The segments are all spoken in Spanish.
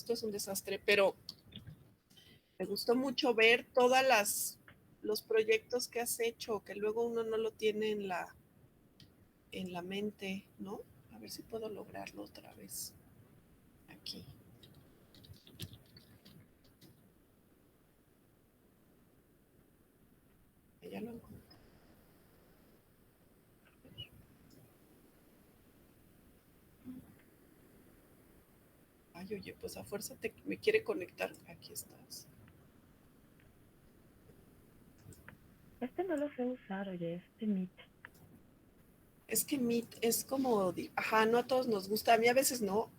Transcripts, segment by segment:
esto es un desastre, pero me gustó mucho ver los proyectos que has hecho, que luego uno no lo tiene en la mente, ¿no? A ver si puedo lograrlo otra vez. Aquí. Ya lo encontré. Ay, oye, pues a fuerza me quiere conectar. Aquí estás. Este no lo sé usar, oye, este Meet. Es que Meet es como, ajá, no a todos nos gusta, a mí a veces no,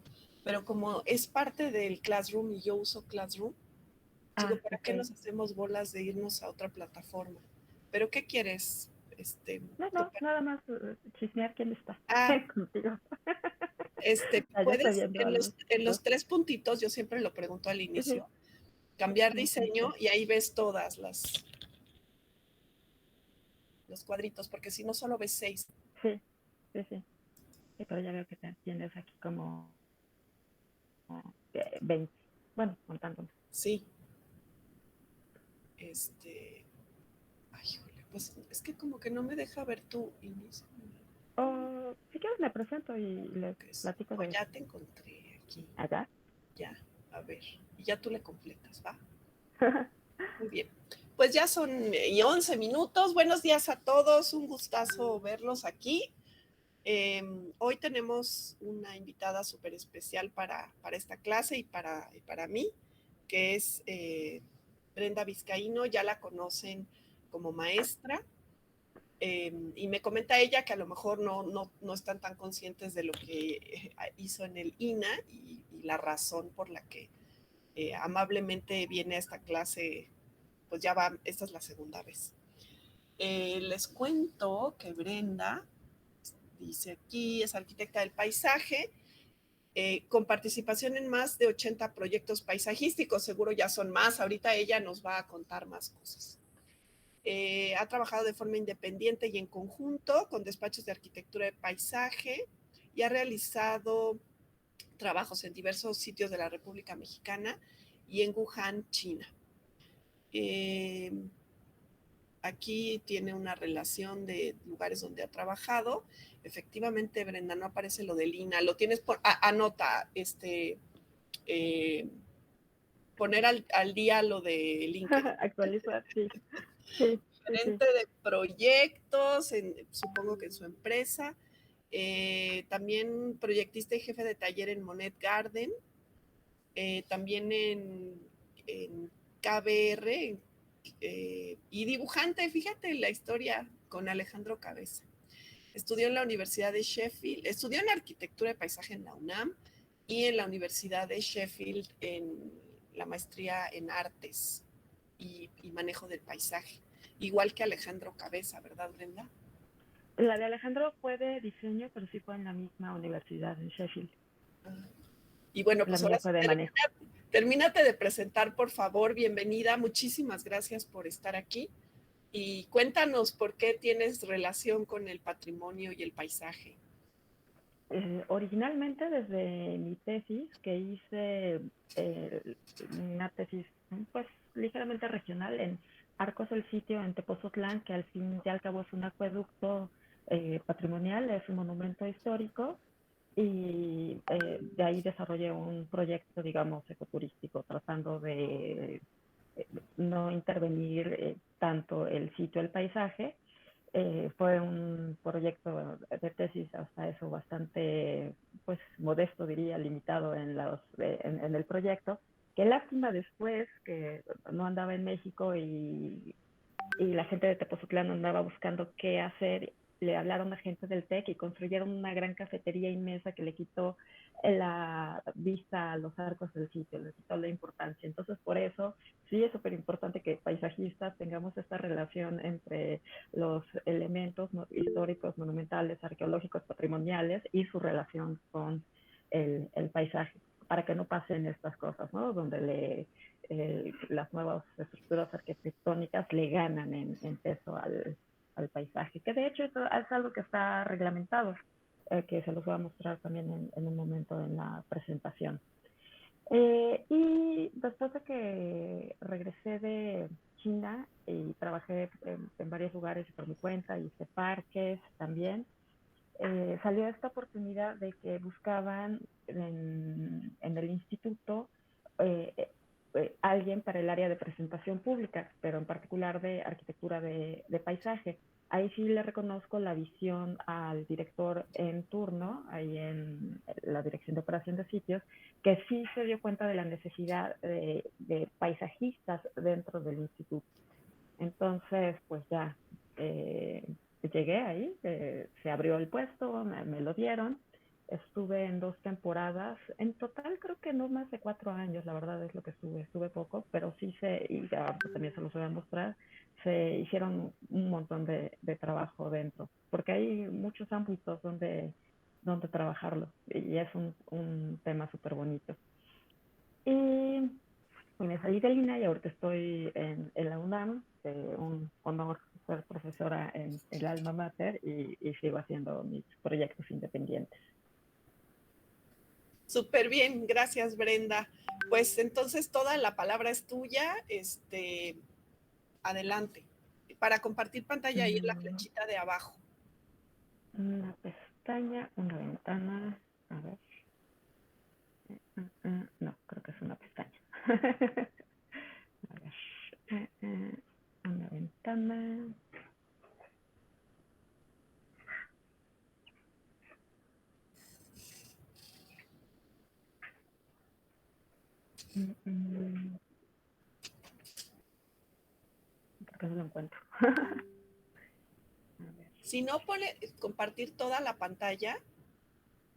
pero como es parte del Classroom y yo uso Classroom, digo, Ah, ¿para qué ok. nos hacemos bolas de irnos a otra plataforma? ¿Pero qué quieres? No, nada más chismear quién está Ah, contigo. Ya estoy puedes, viendo en dos. los 3 puntitos, yo siempre lo pregunto al Ujú. inicio, cambiar Sí, diseño y ahí ves todas los cuadritos, porque si no solo ves 6. sí, sí, sí. Sí, pero ya veo que tienes aquí como 20. Bueno, contando. Sí, este, ay, jole, pues es que como que no me deja ver tu inicio. O si quieres me presento y les platico Oh, de ya te encontré aquí, allá. ya, a ver, y ya tú le completas, ¿va? Muy bien. Pues ya son 11 minutos. Buenos días a todos. Un gustazo verlos aquí. Hoy tenemos una invitada súper especial para esta clase y para mí, que es Brenda Vizcaíno. Ya la conocen como maestra. Y me comenta ella que a lo mejor no están tan conscientes de lo que hizo en el INA y la razón por la que amablemente viene a esta clase, pues ya va, esta es la segunda vez. Les cuento que Brenda, dice aquí, es arquitecta del paisaje, con participación en más de 80 proyectos paisajísticos, seguro ya son más, ahorita ella nos va a contar más cosas. Ha trabajado de forma independiente y en conjunto con despachos de arquitectura de paisaje y ha realizado trabajos en diversos sitios de la República Mexicana y en Wuhan, China. Aquí tiene una relación de lugares donde ha trabajado. Efectivamente, Brenda, no aparece lo del INA. Lo tienes por, anota, poner al día lo de LinkedIn. Actualizar, sí. Sí, sí, sí. Gerente de proyectos, supongo que en su empresa. También proyectista y jefe de taller en Monet Garden. También en KBR, y dibujante, fíjate la historia con Alejandro Cabeza. Estudió en la Universidad de Sheffield, estudió en arquitectura de paisaje en la UNAM y en la Universidad de Sheffield en la maestría en artes y manejo del paisaje, igual que Alejandro Cabeza, ¿verdad, Brenda? La de Alejandro fue de diseño, pero sí fue en la misma universidad, en Sheffield. Y bueno, La pues mía ahora sí, fue de manejo. termínate de presentar, por favor, bienvenida, muchísimas gracias por estar aquí. Y cuéntanos por qué tienes relación con el patrimonio y el paisaje. Originalmente desde mi tesis, que hice una tesis pues ligeramente regional en Arcos del Sitio, en Tepozotlán, que al fin y al cabo es un acueducto patrimonial, es un monumento histórico, y de ahí desarrollé un proyecto, digamos, ecoturístico, tratando de no intervenir tanto el sitio, el paisaje. Fue un proyecto de tesis hasta eso bastante, pues, modesto, diría, limitado en el proyecto. Qué lástima después que no andaba en México y la gente de Tepozotlán andaba buscando qué hacer. Le hablaron a gente del TEC y construyeron una gran cafetería inmensa que le quitó la vista a los arcos del sitio, le quitó la importancia. Entonces, por eso sí es súper importante que paisajistas tengamos esta relación entre los elementos históricos, monumentales, arqueológicos, patrimoniales y su relación con el paisaje, para que no pasen estas cosas, ¿no? Donde las nuevas estructuras arquitectónicas le ganan en peso al paisaje, que de hecho es algo que está reglamentado, que se los voy a mostrar también en un momento en la presentación. Y después de que regresé de China y trabajé en varios lugares por mi cuenta, hice parques también, salió esta oportunidad de que buscaban en el instituto eh, alguien para el área de presentación pública, pero en particular de arquitectura de paisaje. Ahí sí le reconozco la visión al director en turno, ahí en la dirección de operación de sitios, que sí se dio cuenta de la necesidad de paisajistas dentro del instituto. Entonces, pues ya eh, llegué ahí, se abrió el puesto, me lo dieron. Estuve en 2 temporadas, en total creo que no más de 4 años, la verdad es lo que estuve poco, pero sí y ya también se los voy a mostrar, se hicieron un montón de trabajo dentro, porque hay muchos ámbitos donde trabajarlo y es un tema súper bonito. Y me salí de Lina y ahorita estoy en la UNAM, un honor ser profesora en el alma mater y sigo haciendo mis proyectos independientes. Súper bien, gracias Brenda. Pues entonces toda la palabra es tuya, adelante. Para compartir pantalla ahí en la flechita de abajo. Una pestaña, una ventana, a ver. No, creo que es una pestaña. A ver, una ventana. Creo que no lo encuentro. A ver. Si no pone compartir toda la pantalla,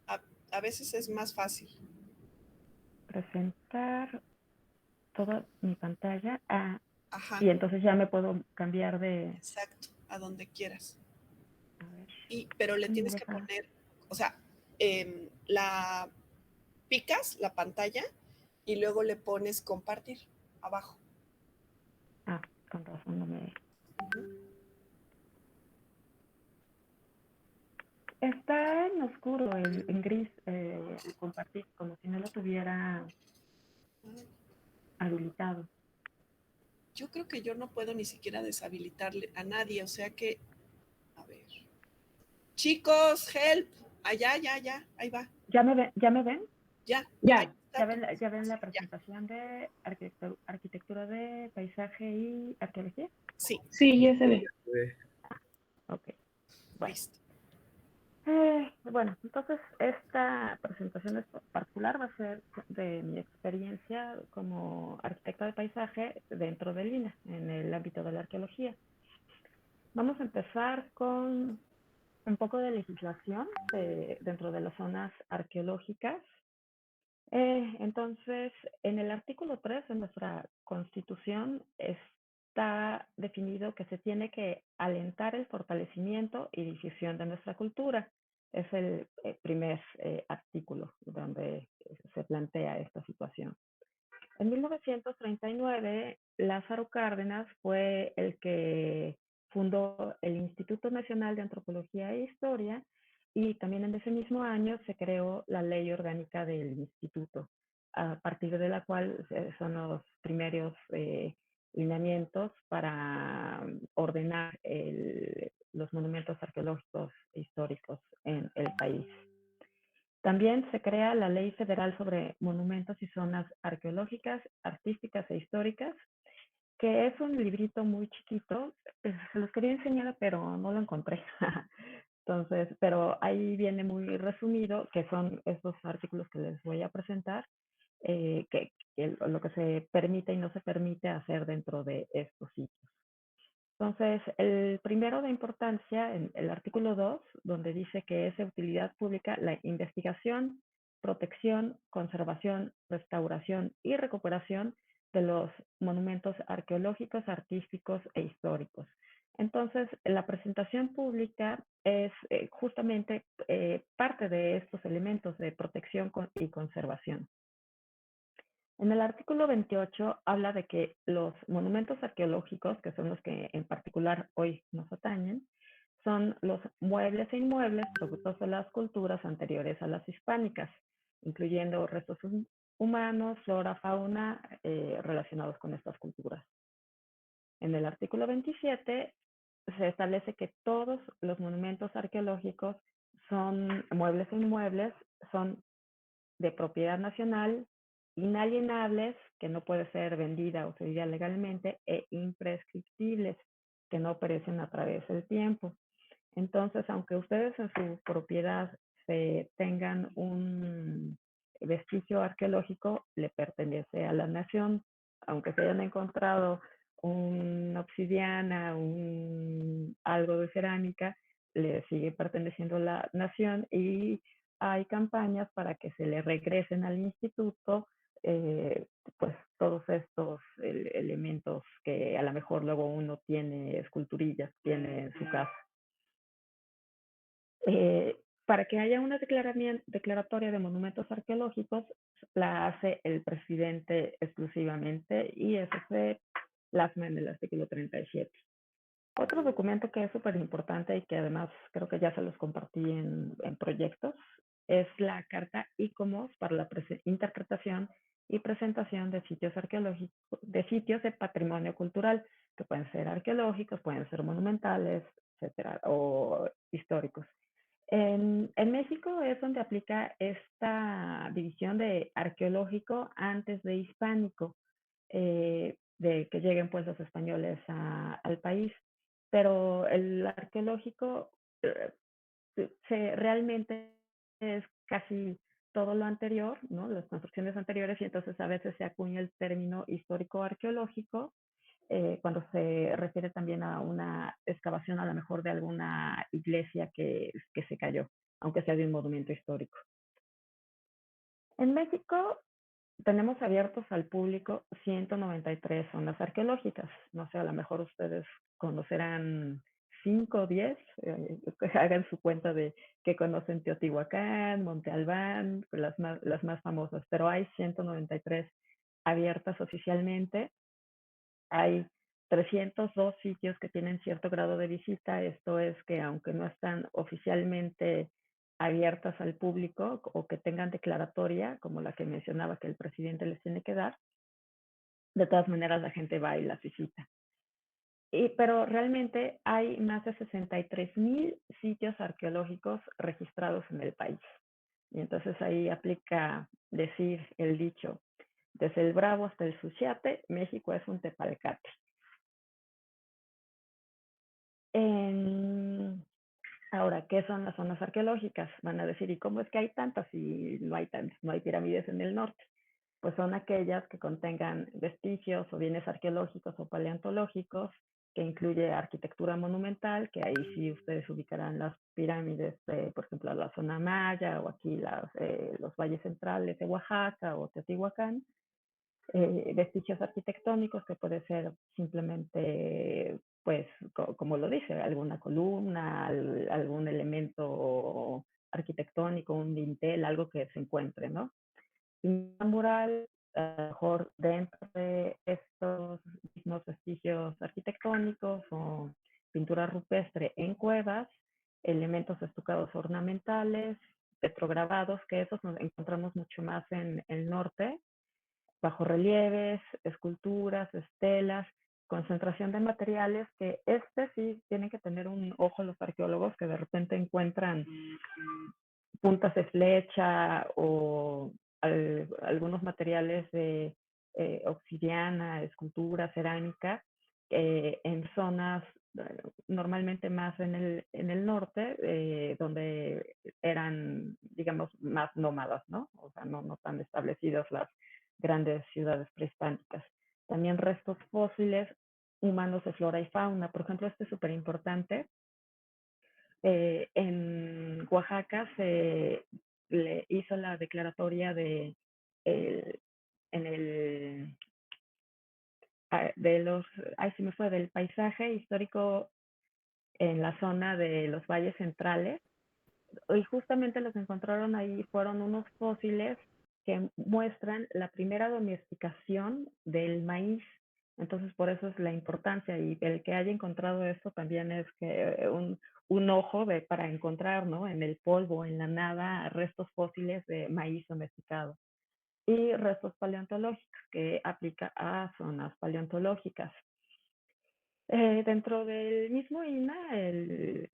a, a veces es más fácil. Presentar toda mi pantalla. Ajá, Y entonces ya me puedo cambiar de. exacto, a donde quieras. A ver, Pero le ¿cómo me tienes que deja? poner, o sea, la picas la pantalla y luego le pones compartir abajo. Con razón no me. Está en oscuro, en gris, el compartir, como si no lo tuviera habilitado. Yo creo que yo no puedo ni siquiera deshabilitarle a nadie, o sea que, a ver. Chicos, help. Allá, ya, ahí va. ¿Ya me ven? Ya, ahí Ya, está tu Ya ven la presentación, ya. presentación de arquitectura de paisaje y arqueología? Sí, sí, ya se ve. Ok, bueno. listo. Bueno, entonces esta presentación en particular va a ser de mi experiencia como arquitecta de paisaje dentro de Lina, en el ámbito de la arqueología. Vamos a empezar con un poco de legislación dentro de las zonas arqueológicas. Entonces, en el artículo 3 de nuestra Constitución está definido que se tiene que alentar el fortalecimiento y difusión de nuestra cultura. Es el primer artículo donde se plantea esta situación. En 1939, Lázaro Cárdenas fue el que fundó el Instituto Nacional de Antropología e Historia y también en ese mismo año se creó la ley orgánica del instituto, a partir de la cual son los primeros lineamientos para ordenar los monumentos arqueológicos e históricos en el país. También se crea la Ley Federal sobre Monumentos y Zonas Arqueológicas, Artísticas e Históricas, que es un librito muy chiquito. Se los quería enseñar, pero no lo encontré. Entonces, pero ahí viene muy resumido, que son estos artículos que les voy a presentar, que lo que se permite y no se permite hacer dentro de estos sitios. Entonces, el primero de importancia, en el artículo 2, donde dice que es de utilidad pública la investigación, protección, conservación, restauración y recuperación de los monumentos arqueológicos, artísticos e históricos. Entonces, la presentación pública es justamente parte de estos elementos de protección y conservación. En el artículo 28 habla de que los monumentos arqueológicos, que son los que en particular hoy nos atañen, son los muebles e inmuebles productos de las culturas anteriores a las hispánicas, incluyendo restos humanos, flora, fauna relacionados con estas culturas. En el artículo 27 se establece que todos los monumentos arqueológicos son muebles e inmuebles, son de propiedad nacional, inalienables, que no puede ser vendida o cedida legalmente, e imprescriptibles, que no perecen a través del tiempo. Entonces, aunque ustedes en su propiedad tengan un vestigio arqueológico, le pertenece a la nación. Aunque se hayan encontrado una obsidiana, algo de cerámica, le sigue perteneciendo a la nación y hay campañas para que se le regresen al instituto eh, pues todos estos elementos que a lo mejor luego uno tiene, esculturillas, tiene en su casa. Para que haya una declaratoria de monumentos arqueológicos, la hace el presidente exclusivamente y eso se plasma en el artículo 37. Otro documento que es súper importante y que además creo que ya se los compartí en proyectos es la Carta ICOMOS para la interpretación y presentación de sitios arqueológicos, de sitios de patrimonio cultural, que pueden ser arqueológicos, pueden ser monumentales, etcétera, o históricos. En México es donde aplica esta división de arqueológico antes de hispánico, de que lleguen pues los españoles al país. Pero el arqueológico realmente es casi todo lo anterior, ¿no? Las construcciones anteriores, y entonces a veces se acuña el término histórico-arqueológico cuando se refiere también a una excavación a lo mejor de alguna iglesia que se cayó, aunque sea de un monumento histórico. En México tenemos abiertos al público 193 zonas arqueológicas. No sé, a lo mejor ustedes conocerán 5 o 10, hagan su cuenta de que conocen Teotihuacán, Monte Albán, las más famosas, pero hay 193 abiertas oficialmente. Hay 302 sitios que tienen cierto grado de visita, esto es que aunque no están oficialmente abiertas al público o que tengan declaratoria, como la que mencionaba que el presidente les tiene que dar, de todas maneras la gente va y las visita. Pero realmente hay más de 63,000 sitios arqueológicos registrados en el país. Y entonces ahí aplica decir el dicho, desde el Bravo hasta el Suchiate, México es un tepalcate. Ahora, ¿qué son las zonas arqueológicas? Van a decir, ¿y cómo es que hay tantas si no hay tantas, no hay pirámides en el norte? Pues son aquellas que contengan vestigios o bienes arqueológicos o paleontológicos, que incluye arquitectura monumental, que ahí sí ustedes ubicarán las pirámides, por ejemplo, la zona maya o aquí los valles centrales de Oaxaca o Teotihuacán. Vestigios arquitectónicos que puede ser simplemente, pues, como lo dice, alguna columna, algún elemento arquitectónico, un dintel, algo que se encuentre, ¿no? Pintura mural, a lo mejor dentro de estos mismos vestigios arquitectónicos o pintura rupestre en cuevas, elementos estucados ornamentales, petrograbados, que esos nos encontramos mucho más en el norte, bajorrelieves, esculturas, estelas, concentración de materiales que sí tienen que tener un ojo los arqueólogos que de repente encuentran puntas de flecha o algunos materiales de obsidiana, escultura, cerámica, en zonas normalmente más en el norte, donde eran, digamos, más nómadas, ¿no? O sea, no tan establecidas las grandes ciudades prehispánicas. También restos fósiles humanos de flora y fauna. Por ejemplo, este es súper importante. En Oaxaca se le hizo la declaratoria de, en el, de los, ay, se me fue, del paisaje histórico en la zona de los valles centrales. Y justamente los que encontraron ahí fueron unos fósiles que muestran la primera domesticación del maíz. Entonces, por eso es la importancia, y el que haya encontrado esto también es que un ojo para encontrar, ¿no? En el polvo, en la nada, restos fósiles de maíz domesticado. y restos paleontológicos, que aplica a zonas paleontológicas. Dentro del mismo INAH, el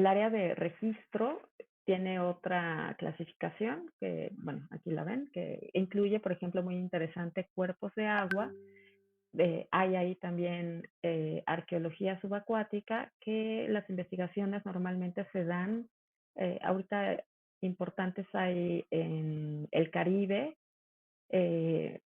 área de registro tiene otra clasificación que, bueno, aquí la ven, que incluye, por ejemplo, muy interesante, cuerpos de agua. Hay ahí también arqueología subacuática, que las investigaciones normalmente se dan, ahorita importantes hay en el Caribe, eh,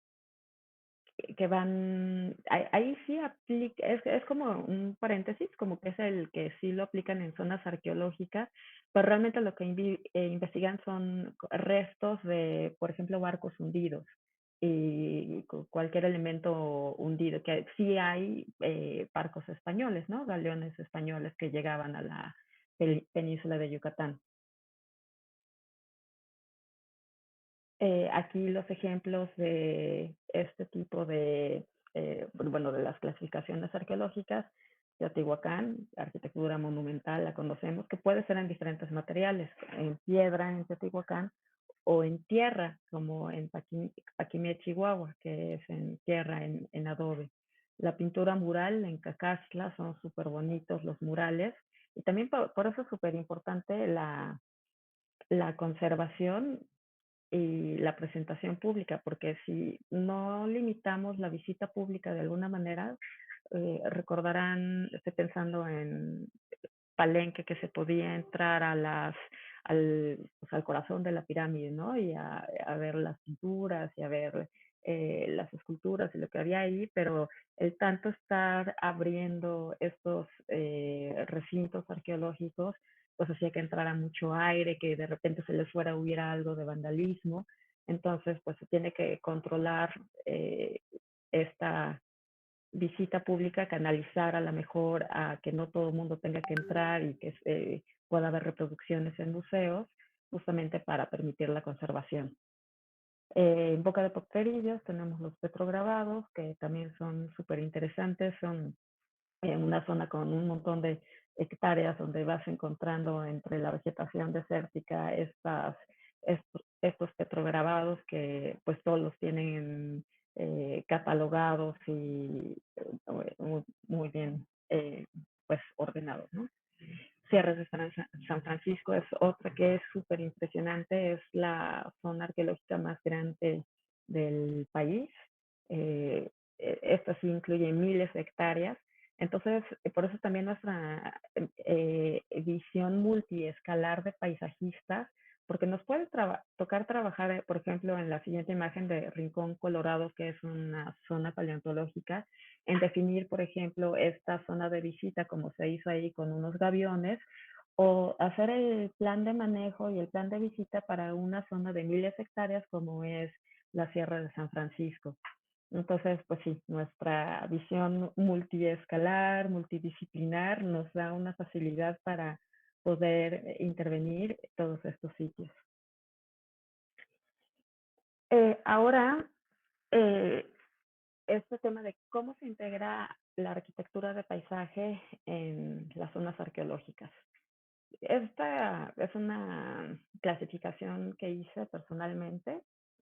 que van, ahí sí aplica, es como un paréntesis, como que es el que sí lo aplican en zonas arqueológicas, pero realmente lo que investigan son restos de, por ejemplo, barcos hundidos y cualquier elemento hundido, que sí hay barcos españoles, ¿no? Galeones españoles que llegaban a la península de Yucatán. Aquí los ejemplos de este tipo de, bueno, de las clasificaciones arqueológicas, Teotihuacán, arquitectura monumental, la conocemos, que puede ser en diferentes materiales, en piedra en Teotihuacán o en tierra, como en Paquimé, Chihuahua, que es en tierra, en adobe. La pintura mural en Cacasla, son súper bonitos los murales, y también por eso es súper importante la conservación y la presentación pública, porque si no limitamos la visita pública de alguna manera, recordarán, estoy pensando en Palenque, que se podía entrar pues, al corazón de la pirámide, ¿no? Y a ver las pinturas y a ver las esculturas y lo que había ahí, pero el tanto estar abriendo estos recintos arqueológicos, pues hacía que entrara mucho aire, que de repente se les fuera, hubiera algo de vandalismo. Entonces, pues se tiene que controlar esta visita pública, canalizar a la mejor a que no todo el mundo tenga que entrar y que pueda haber reproducciones en museos, justamente para permitir la conservación. En Boca de Potrerillos tenemos los petrograbados, que también son súper interesantes, son en una zona con un montón de hectáreas donde vas encontrando entre la vegetación desértica estos petrograbados que pues todos los tienen catalogados y muy bien pues ordenados, ¿no? Cierres de San Francisco es otra que es súper impresionante, es la zona arqueológica más grande del país. Esta sí incluye miles de hectáreas. Entonces, por eso también nuestra visión multiescalar de paisajistas, porque nos puede tocar trabajar, por ejemplo, en la siguiente imagen de Rincón Colorado, que es una zona paleontológica, en definir, por ejemplo, esta zona de visita, como se hizo ahí con unos gaviones, o hacer el plan de manejo y el plan de visita para una zona de miles de hectáreas como es la Sierra de San Francisco. Entonces, pues sí, nuestra visión multiescalar, multidisciplinar, nos da una facilidad para poder intervenir en todos estos sitios. Ahora, este tema de cómo se integra la arquitectura de paisaje en las zonas arqueológicas. Esta es una clasificación que hice personalmente,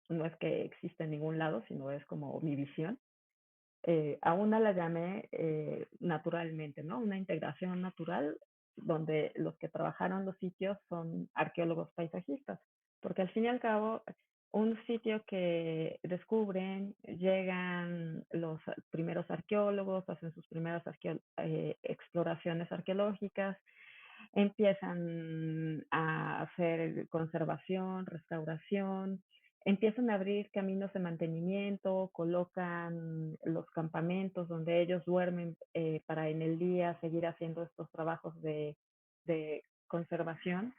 no es que exista en ningún lado, sino es como mi visión. A una la llamé naturalmente, ¿no? Una integración natural donde los que trabajaron los sitios son arqueólogos paisajistas, porque al fin y al cabo, un sitio que descubren, llegan los primeros arqueólogos, hacen sus primeras exploraciones arqueológicas, empiezan a hacer conservación, restauración, empiezan a abrir caminos de mantenimiento, colocan los campamentos donde ellos duermen para en el día seguir haciendo estos trabajos de conservación.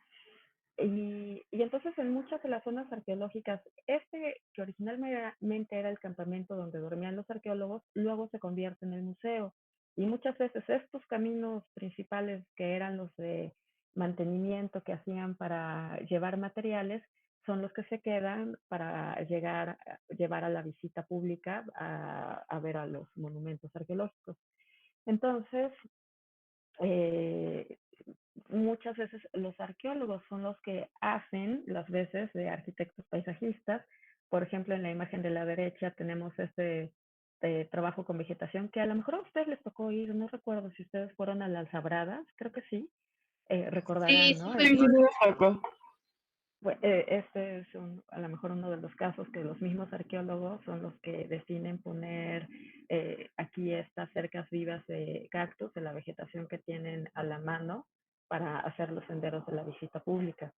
Y entonces en muchas de las zonas arqueológicas, que originalmente era el campamento donde dormían los arqueólogos, luego se convierte en el museo. Y muchas veces estos caminos principales que eran los de mantenimiento que hacían para llevar materiales, son los que se quedan para llevar a la visita pública a ver a los monumentos arqueológicos. Entonces, eh, muchas veces los arqueólogos son los que hacen las veces de arquitectos paisajistas Por ejemplo, en la imagen de la derecha tenemos este trabajo con vegetación que a lo mejor a ustedes les tocó ir, no recuerdo si ustedes fueron a las Labradas, creo que sí, Sí, recordarán, sí, ¿no? sí, sí, me tocó. Este es a lo mejor uno de los casos que los mismos arqueólogos son los que deciden poner aquí estas cercas vivas de cactus, de la vegetación que tienen a la mano para hacer los senderos de la visita pública.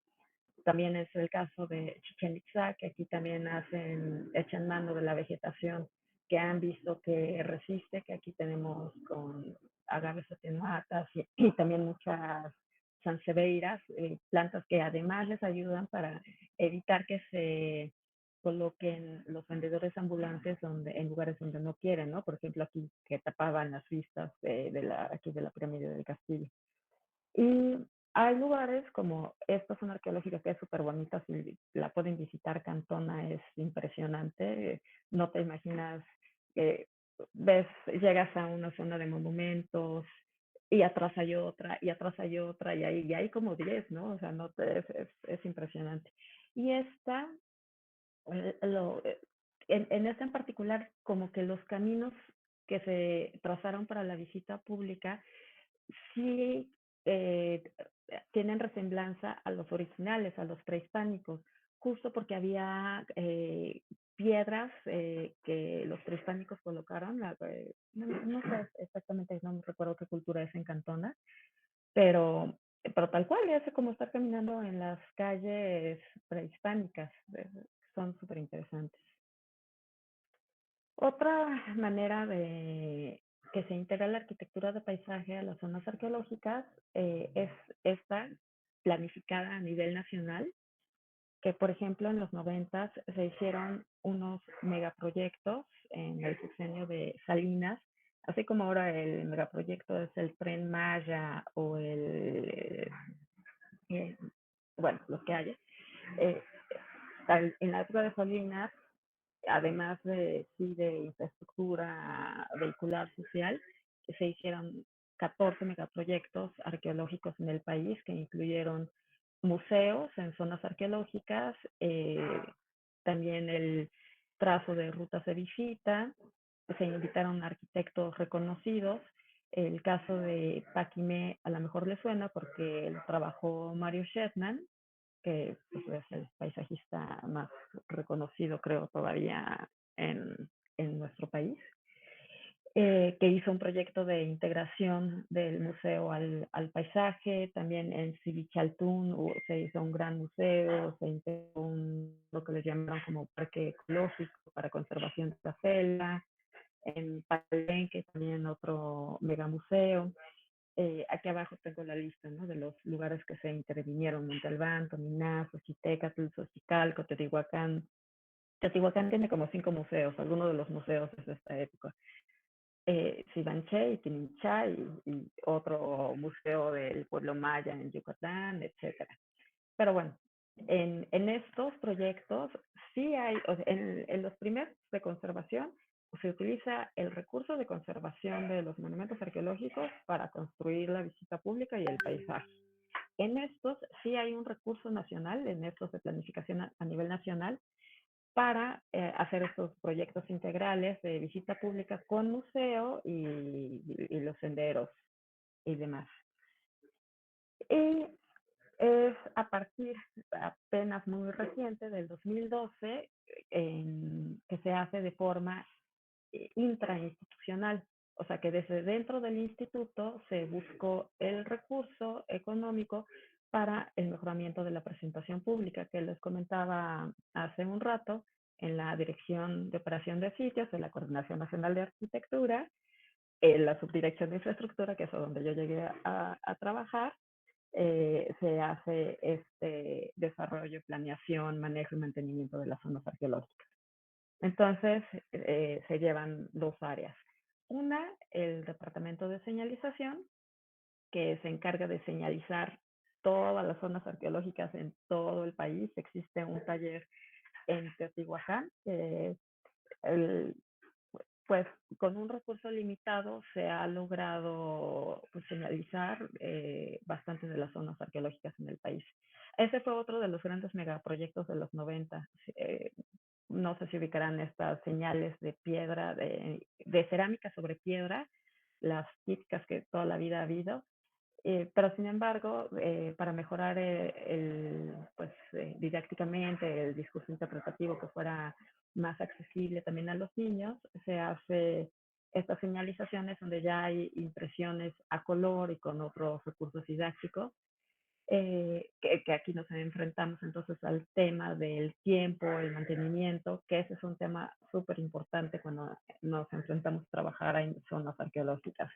También es el caso de Chichen Itza, que aquí también echan mano de la vegetación que han visto que resiste, que aquí tenemos con agaves atenuatas y también muchas sanseveiras, plantas que además les ayudan para evitar que se coloquen los vendedores ambulantes en lugares donde no quieren, ¿no? Por ejemplo, aquí que tapaban las vistas aquí de la pirámide del castillo. Y hay lugares como esta zona arqueológica que es súper bonita, si la pueden visitar, Cantona es impresionante, no te imaginas, eh, llegas a una zona de monumentos y atrás hay otra, y atrás hay otra, y hay como 10, ¿no? O sea, no es impresionante. Y esta, eh, lo, eh, en esta en particular, como que los caminos que se trazaron para la visita pública sí eh, tienen resemblanza a los originales, a los prehispánicos, justo porque había piedras que los prehispánicos colocaron. No sé exactamente, no me recuerdo qué cultura es en Cantona, pero tal cual, ya sé cómo estar caminando en las calles prehispánicas. Son súper interesantes. Otra manera de que se integra la arquitectura de paisaje a las zonas arqueológicas es esta planificada a nivel nacional, que por ejemplo en los 90 se hicieron unos megaproyectos en el sexenio de Salinas, así como ahora el megaproyecto es el Tren Maya o eh, bueno, los que haya. Eh, en la época de Salinas además de infraestructura vehicular social, se hicieron 14 megaproyectos arqueológicos en el país que incluyeron museos en zonas arqueológicas, también el trazo de rutas de visita, se invitaron arquitectos reconocidos. El caso de Paquimé a lo mejor le suena porque lo trabajó Mario Shetland, que pues, es el paisajista más reconocido, creo, todavía en nuestro país, que hizo un proyecto de integración del museo al paisaje. También en Sivichaltún se hizo un gran museo, se integró lo que les llamaron como parque ecológico para conservación de la selva. En Palenque también otro megamuseo. Aquí abajo tengo la lista, ¿no? De los lugares que se intervinieron: Montalbán, Tominá, Xochitecatl, Xochicalco, Teotihuacán. Teotihuacán tiene como 5 museos, algunos de los museos es de esta época. Sivanché y Tininchá y otro museo del pueblo maya en Yucatán, etcétera. Pero bueno, en estos proyectos sí hay, o sea, en los primeros de conservación, se utiliza el recurso de conservación de los monumentos arqueológicos para construir la visita pública y el paisaje. En estos sí hay un recurso nacional, en estos de planificación a nivel nacional, para hacer estos proyectos integrales de visita pública con museo y los senderos y demás. Y es a partir apenas muy reciente, del 2012, que se hace de forma intrainstitucional. O sea que desde dentro del instituto se buscó el recurso económico para el mejoramiento de la presentación pública, que les comentaba hace un rato, en la Dirección de Operación de Sitios, en la Coordinación Nacional de Arquitectura, en la Subdirección de Infraestructura, que es a donde yo llegué a trabajar. Se hace este desarrollo, planeación, manejo y mantenimiento de las zonas arqueológicas. Entonces, se llevan dos áreas. Una, el departamento de señalización, que se encarga de señalizar todas las zonas arqueológicas en todo el país. Existe un taller en Teotihuacán, pues con un recurso limitado se ha logrado pues, señalizar bastantes de las zonas arqueológicas en el país. Ese fue otro de los grandes megaproyectos de los 90. no sé si ubicarán estas señales de piedra, de cerámica sobre piedra, las típicas que toda la vida ha habido. Pero sin embargo, para mejorar pues, didácticamente el discurso interpretativo que fuera más accesible también a los niños, se hace estas señalizaciones donde ya hay impresiones a color y con otros recursos didácticos, que aquí nos enfrentamos entonces al tema del tiempo, el mantenimiento, que ese es un tema súper importante cuando nos enfrentamos a trabajar en zonas arqueológicas.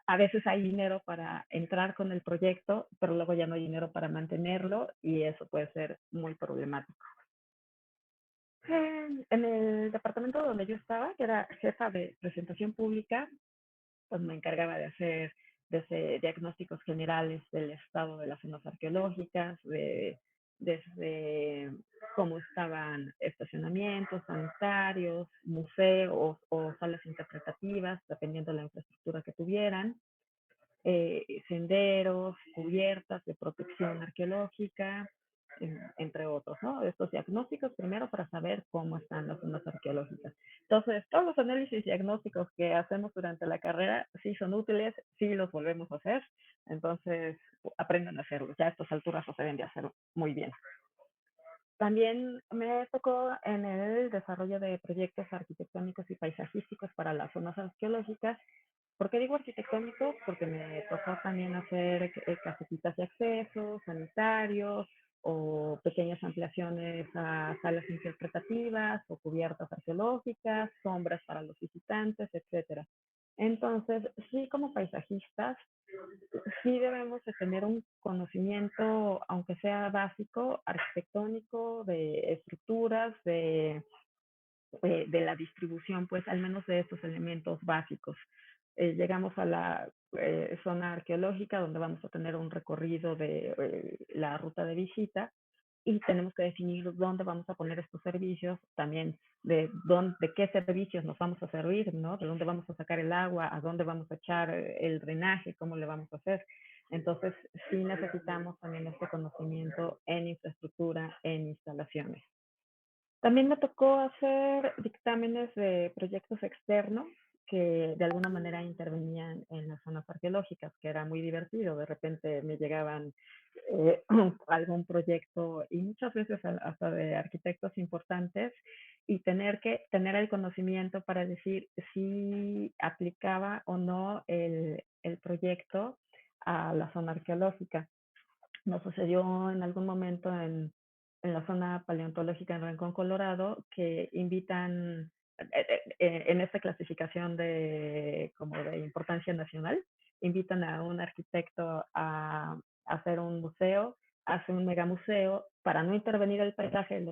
A veces hay dinero para entrar con el proyecto, pero luego ya no hay dinero para mantenerlo y eso puede ser muy problemático. En el departamento donde yo estaba, que era jefa de presentación pública, pues me encargaba de hacer desde diagnósticos generales del estado de las zonas arqueológicas, desde cómo estaban estacionamientos, sanitarios, museos o salas interpretativas, dependiendo de la infraestructura que tuvieran, senderos, cubiertas de protección arqueológica, entre otros, ¿no? Estos diagnósticos primero para saber cómo están las zonas arqueológicas. Entonces, todos los análisis diagnósticos que hacemos durante la carrera sí son útiles, sí los volvemos a hacer, entonces aprendan a hacerlos. Ya a estas alturas lo deben de hacer muy bien. También me tocó en el desarrollo de proyectos arquitectónicos y paisajísticos para las zonas arqueológicas. ¿Por qué digo arquitectónicos? Porque me tocó también hacer casetitas de acceso, sanitarios o pequeñas ampliaciones a salas interpretativas o cubiertas arqueológicas, sombras para los visitantes, etcétera. Entonces, sí, como paisajistas, sí debemos de tener un conocimiento, aunque sea básico, arquitectónico, de estructuras, de la distribución, pues al menos de estos elementos básicos. Llegamos a la zona arqueológica donde vamos a tener un recorrido de la ruta de visita y tenemos que definir dónde vamos a poner estos servicios, también de qué servicios nos vamos a servir, ¿no? De dónde vamos a sacar el agua, a dónde vamos a echar el drenaje, cómo le vamos a hacer. Entonces, sí necesitamos también este conocimiento en infraestructura, en instalaciones. También me tocó hacer dictámenes de proyectos externos que de alguna manera intervenían en las zonas arqueológicas, que era muy divertido. De repente me llegaban algún proyecto y muchas veces hasta de arquitectos importantes y tener que tener el conocimiento para decir si aplicaba o no el proyecto a la zona arqueológica. Nos sucedió en algún momento en la zona paleontológica en Rincón, Colorado, que invitan en esta clasificación como de importancia nacional, invitan a un arquitecto a hacer un museo, hace un megamuseo, para no intervenir el paisaje,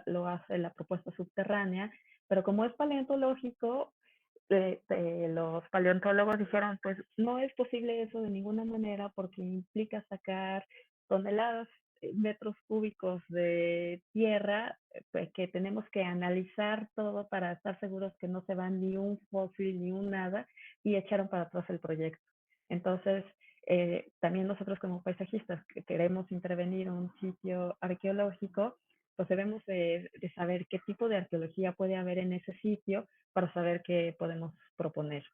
lo hace la propuesta subterránea, pero como es paleontológico, los paleontólogos dijeron, pues no es posible eso de ninguna manera porque implica sacar toneladas, metros cúbicos de tierra, pues, que tenemos que analizar todo para estar seguros que no se va ni un fósil ni un nada, y echaron para atrás el proyecto. Entonces, también nosotros como paisajistas que queremos intervenir en un sitio arqueológico, pues debemos de saber qué tipo de arqueología puede haber en ese sitio para saber qué podemos proponer.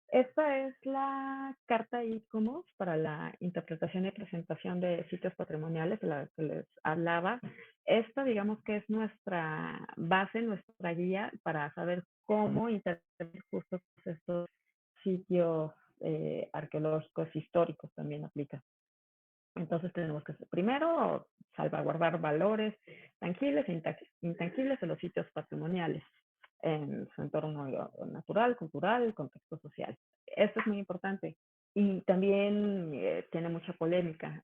Esta es la carta ICOMOS para la interpretación y presentación de sitios patrimoniales de la que les hablaba. Esta, digamos que es nuestra base, nuestra guía para saber cómo interpretar justo estos sitios arqueológicos, históricos también aplica. Entonces tenemos que primero salvaguardar valores tangibles e intangibles de los sitios patrimoniales en su entorno natural, cultural, contexto social. Esto es muy importante y también tiene mucha polémica.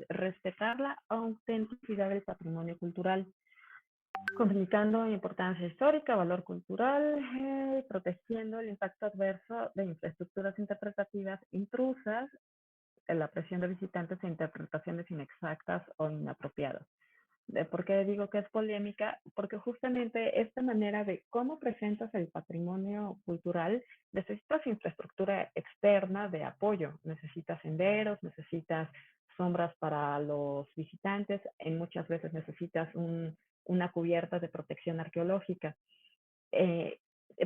Respetar la autenticidad del patrimonio cultural, comunicando importancia histórica, valor cultural, protegiendo el impacto adverso de infraestructuras interpretativas intrusas, la presión de visitantes e interpretaciones inexactas o inapropiadas. ¿Por qué digo que es polémica? Porque justamente esta manera de cómo presentas el patrimonio cultural, necesitas infraestructura externa de apoyo, necesitas senderos, necesitas sombras para los visitantes, en muchas veces necesitas un una cubierta de protección arqueológica. Eh,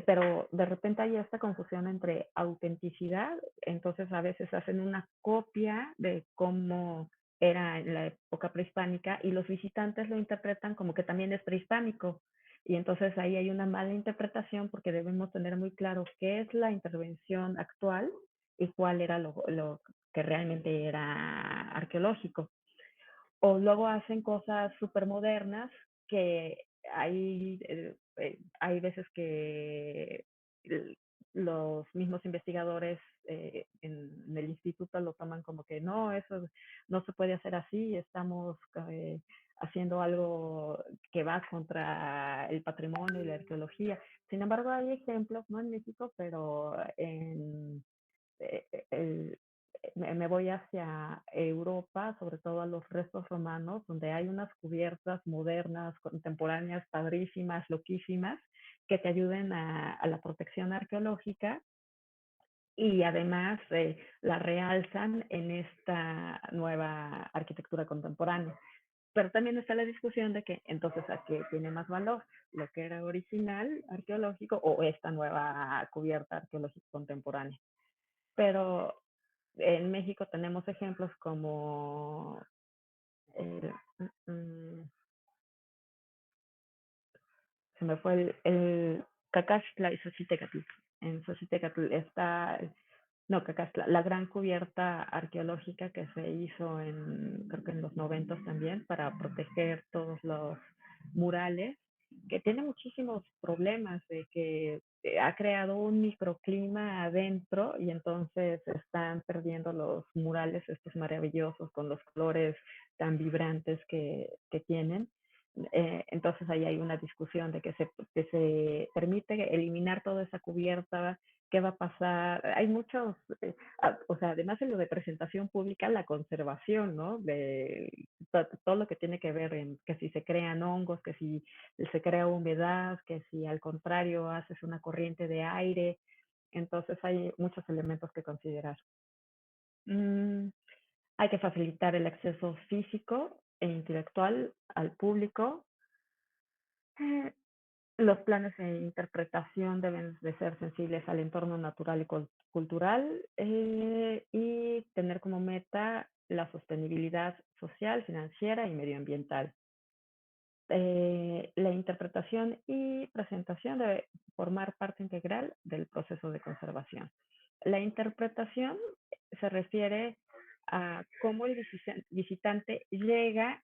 pero de repente hay esta confusión entre autenticidad, entonces a veces hacen una copia de cómo era en la época prehispánica y los visitantes lo interpretan como que también es prehispánico. Y entonces ahí hay una mala interpretación porque debemos tener muy claro qué es la intervención actual y cuál era lo que realmente era arqueológico. O luego hacen cosas súper modernas que hay veces que los mismos investigadores en el instituto lo toman como que no, eso no se puede hacer así, estamos haciendo algo que va contra el patrimonio y la arqueología. Sin embargo, hay ejemplos, no en México, pero en el, me voy hacia Europa, sobre todo a los restos romanos, donde hay unas cubiertas modernas, contemporáneas, padrísimas, loquísimas, que te ayuden a la protección arqueológica y además la realzan en esta nueva arquitectura contemporánea. Pero también está la discusión de que entonces a qué tiene más valor, lo que era original arqueológico o esta nueva cubierta arqueológica contemporánea. Pero en México tenemos ejemplos como el, se me fue el Cacaxtla y Xochitecatl. En Xochitecatl está, no, Cacaxtla, la gran cubierta arqueológica que se hizo creo que en los 90 también, para proteger todos los murales, que tiene muchísimos problemas de que ha creado un microclima adentro y entonces están perdiendo los murales estos maravillosos con los colores tan vibrantes que tienen. Entonces ahí hay una discusión de que se permite eliminar toda esa cubierta, qué va a pasar. Hay muchos, o sea, además de lo de presentación pública, la conservación, ¿no? De todo lo que tiene que ver en que si se crean hongos, que si se crea humedad, que si al contrario haces una corriente de aire. Entonces hay muchos elementos que considerar. Hay que facilitar el acceso físico e intelectual al público. Eh, los planes de interpretación deben de ser sensibles al entorno natural y cultural y tener como meta la sostenibilidad social, financiera y medioambiental. La interpretación y presentación debe formar parte integral del proceso de conservación. La interpretación se refiere a cómo el visitante llega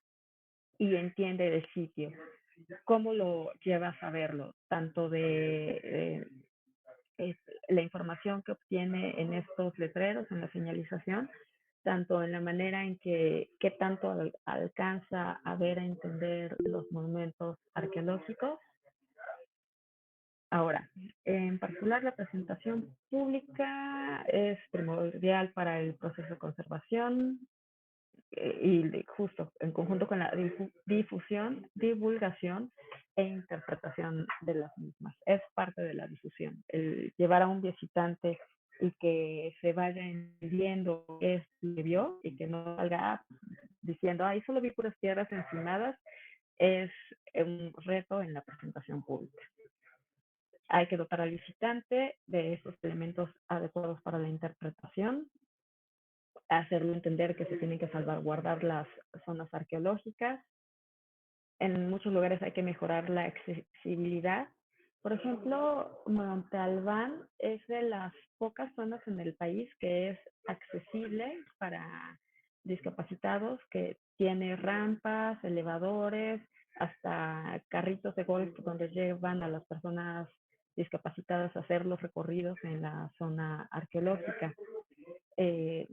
y entiende el sitio, cómo lo llevas a verlo, tanto de la información que obtiene en estos letreros, en la señalización, tanto en la manera en que qué tanto alcanza a ver, a entender los monumentos arqueológicos. Ahora, en particular, la presentación pública es primordial para el proceso de conservación, y justo en conjunto con la difusión, divulgación e interpretación de las mismas. Es parte de la difusión, el llevar a un visitante y que se vaya entendiendo qué que vio y que no salga diciendo, ay, solo vi puras piedras encimadas, es un reto en la presentación pública. Hay que dotar al visitante de estos elementos adecuados para la interpretación, hacerlo entender que se tienen que salvaguardar las zonas arqueológicas. En muchos lugares hay que mejorar la accesibilidad. Por ejemplo, Monte Albán es de las pocas zonas en el país que es accesible para discapacitados, que tiene rampas, elevadores, hasta carritos de golf donde llevan a las personas discapacitadas a hacer los recorridos en la zona arqueológica. Eh,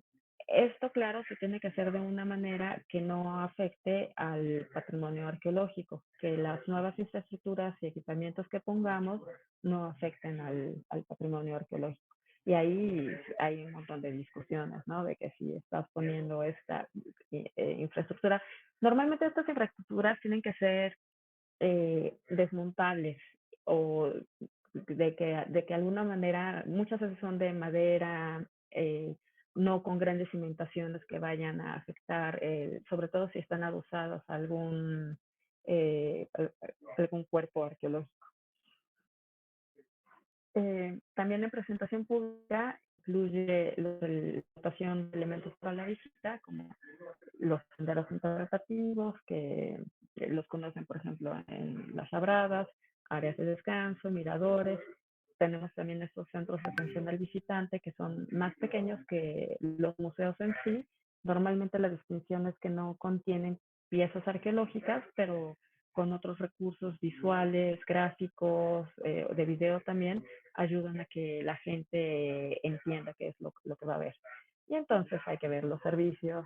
Esto, claro, se tiene que hacer de una manera que no afecte al patrimonio arqueológico, que las nuevas infraestructuras y equipamientos que pongamos no afecten al patrimonio arqueológico. Y ahí hay un montón de discusiones, ¿no? De que si estás poniendo esta infraestructura, normalmente estas infraestructuras tienen que ser desmontables o de que de alguna manera, muchas veces son de madera, no con grandes cimentaciones que vayan a afectar, sobre todo si están adosados a algún algún cuerpo arqueológico. También en presentación pública incluye la dotación de elementos para la visita, como los senderos interpretativos, que los conocen, por ejemplo, en las labradas, áreas de descanso, miradores. Tenemos también estos centros de atención al visitante, que son más pequeños que los museos en sí. Normalmente la distinción es que no contienen piezas arqueológicas, pero con otros recursos visuales, gráficos, de video también, ayudan a que la gente entienda qué es lo que va a ver. Y entonces hay que ver los servicios,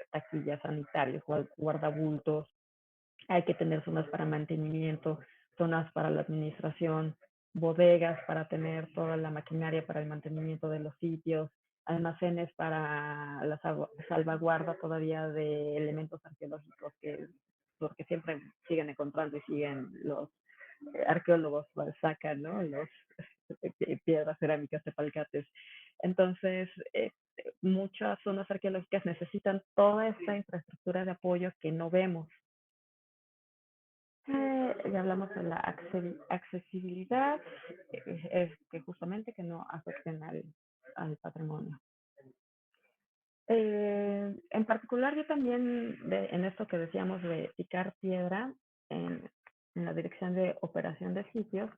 taquillas sanitarios, guardabultos, hay que tener zonas para mantenimiento, zonas para la administración, bodegas para tener toda la maquinaria para el mantenimiento de los sitios, almacenes para la salvaguarda todavía de elementos arqueológicos porque siempre siguen encontrando y siguen los arqueólogos sacan, ¿no? Los piedras cerámicas, tepalcates. Entonces, muchas zonas arqueológicas necesitan toda esta infraestructura de apoyo que no vemos. Ya hablamos de la accesibilidad, es que justamente que no afecten al patrimonio. En particular, yo también, en esto que decíamos de picar piedra, en la dirección de operación de sitios,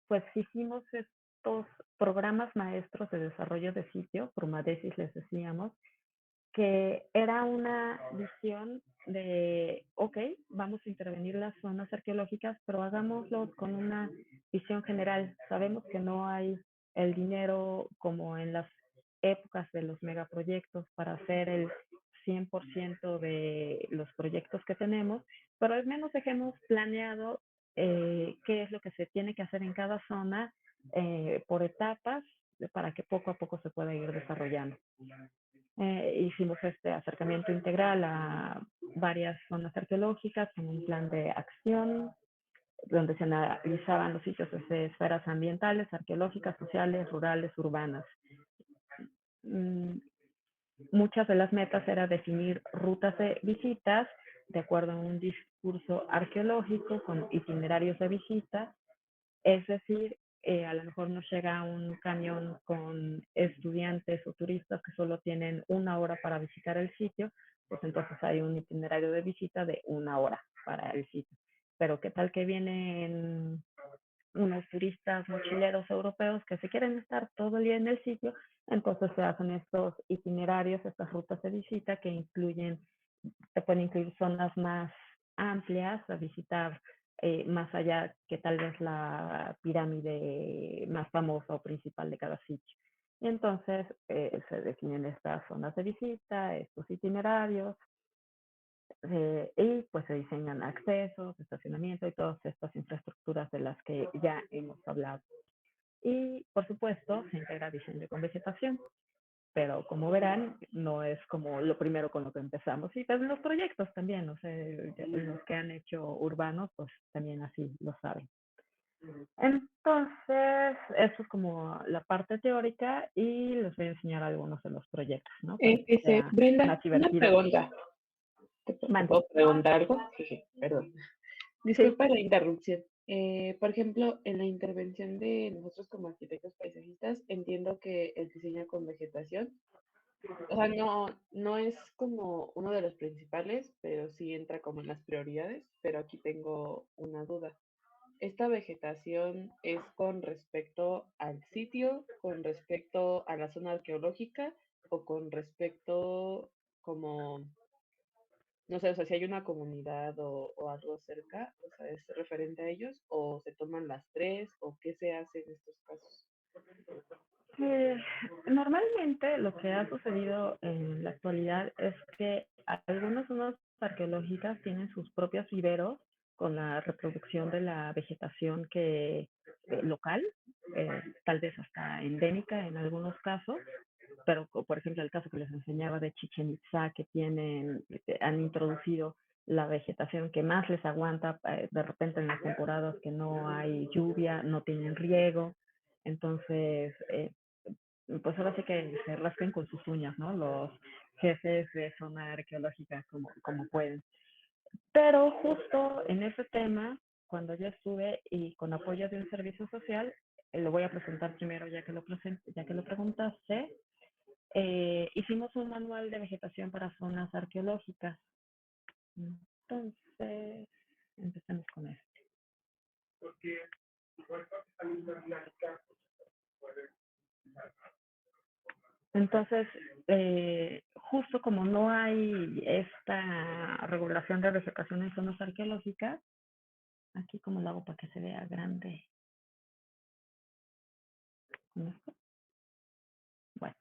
pues hicimos estos programas maestros de desarrollo de sitio, Promadesis les decíamos, que era una visión de, ok, vamos a intervenir las zonas arqueológicas, pero hagámoslo con una visión general. Sabemos que no hay el dinero como en las épocas de los megaproyectos para hacer el 100% de los proyectos que tenemos, pero al menos dejemos planeado qué es lo que se tiene que hacer en cada zona por etapas para que poco a poco se pueda ir desarrollando. Hicimos este acercamiento integral a varias zonas arqueológicas con un plan de acción donde se analizaban los sitios de esferas ambientales, arqueológicas, sociales, rurales, urbanas. Muchas de las metas era definir rutas de visitas de acuerdo a un discurso arqueológico con itinerarios de visita, es decir, a lo mejor nos llega un camión con estudiantes o turistas que solo tienen 1 hora para visitar el sitio, pues entonces hay un itinerario de visita de 1 hora para el sitio. Pero qué tal que vienen unos turistas mochileros europeos que se quieren estar todo el día en el sitio, entonces se hacen estos itinerarios, estas rutas de visita que se pueden incluir zonas más amplias a visitar, más allá que tal vez la pirámide más famosa o principal de cada sitio. Y entonces se definen estas zonas de visita, estos itinerarios, y pues se diseñan accesos, estacionamiento y todas estas infraestructuras de las que ya hemos hablado. Y por supuesto se integra diseño con vegetación, pero como verán, no es como lo primero con lo que empezamos. Y pues los proyectos también, o sea, los que han hecho urbanos, pues también así lo saben. Entonces, eso es como la parte teórica y les voy a enseñar algunos de los proyectos, ¿no? Brenda, una pregunta. ¿Te puedo preguntar algo? Perdón. Disculpa la interrupción. Por ejemplo, en la intervención de nosotros como arquitectos paisajistas, entiendo que el diseño con vegetación, o sea, no es como uno de los principales, pero sí entra como en las prioridades, pero aquí tengo una duda. ¿Esta vegetación es con respecto al sitio, con respecto a la zona arqueológica o con respecto como, no sé, o sea, si hay una comunidad o algo cerca, o sea, es referente a ellos o se toman las tres o qué se hace en estos casos? Normalmente lo que ha sucedido en la actualidad es que algunas zonas arqueológicas tienen sus propios viveros con la reproducción de la vegetación local, tal vez hasta endémica en algunos casos, pero por ejemplo el caso que les enseñaba de Chichén Itzá, que han introducido la vegetación que más les aguanta de repente en las temporadas que no hay lluvia, no tienen riego, entonces pues ahora sí que se rasquen con sus uñas, ¿no? Los jefes de zona arqueológica como pueden. Pero justo en ese tema, cuando yo estuve y con apoyo de un servicio social, lo voy a presentar primero ya que ya que lo preguntaste, hicimos un manual de vegetación para zonas arqueológicas. Entonces, empecemos con esto. Entonces, justo como no hay esta regulación de vegetación en zonas arqueológicas, aquí como lo hago para que se vea grande. ¿Con esto? Bueno,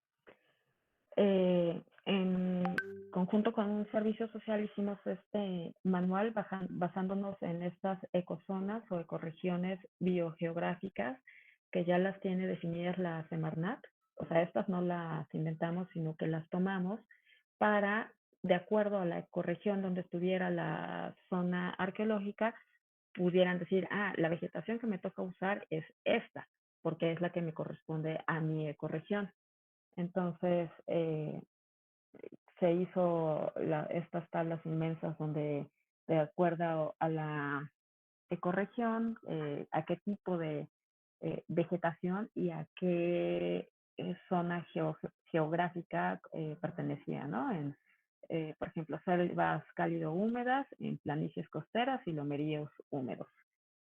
en conjunto con un servicio social hicimos este manual basándonos en estas ecozonas o ecorregiones biogeográficas que ya las tiene definidas la Semarnat. O sea, estas no las inventamos, sino que las tomamos para, de acuerdo a la ecorregión donde estuviera la zona arqueológica, pudieran decir, la vegetación que me toca usar es esta, porque es la que me corresponde a mi ecorregión. Entonces, se hizo estas tablas inmensas donde, de acuerdo a la ecorregión, a qué tipo de vegetación y a qué zona geográfica pertenecía, ¿no? Por ejemplo, selvas cálido-húmedas, en planicies costeras y lomeríos húmedos.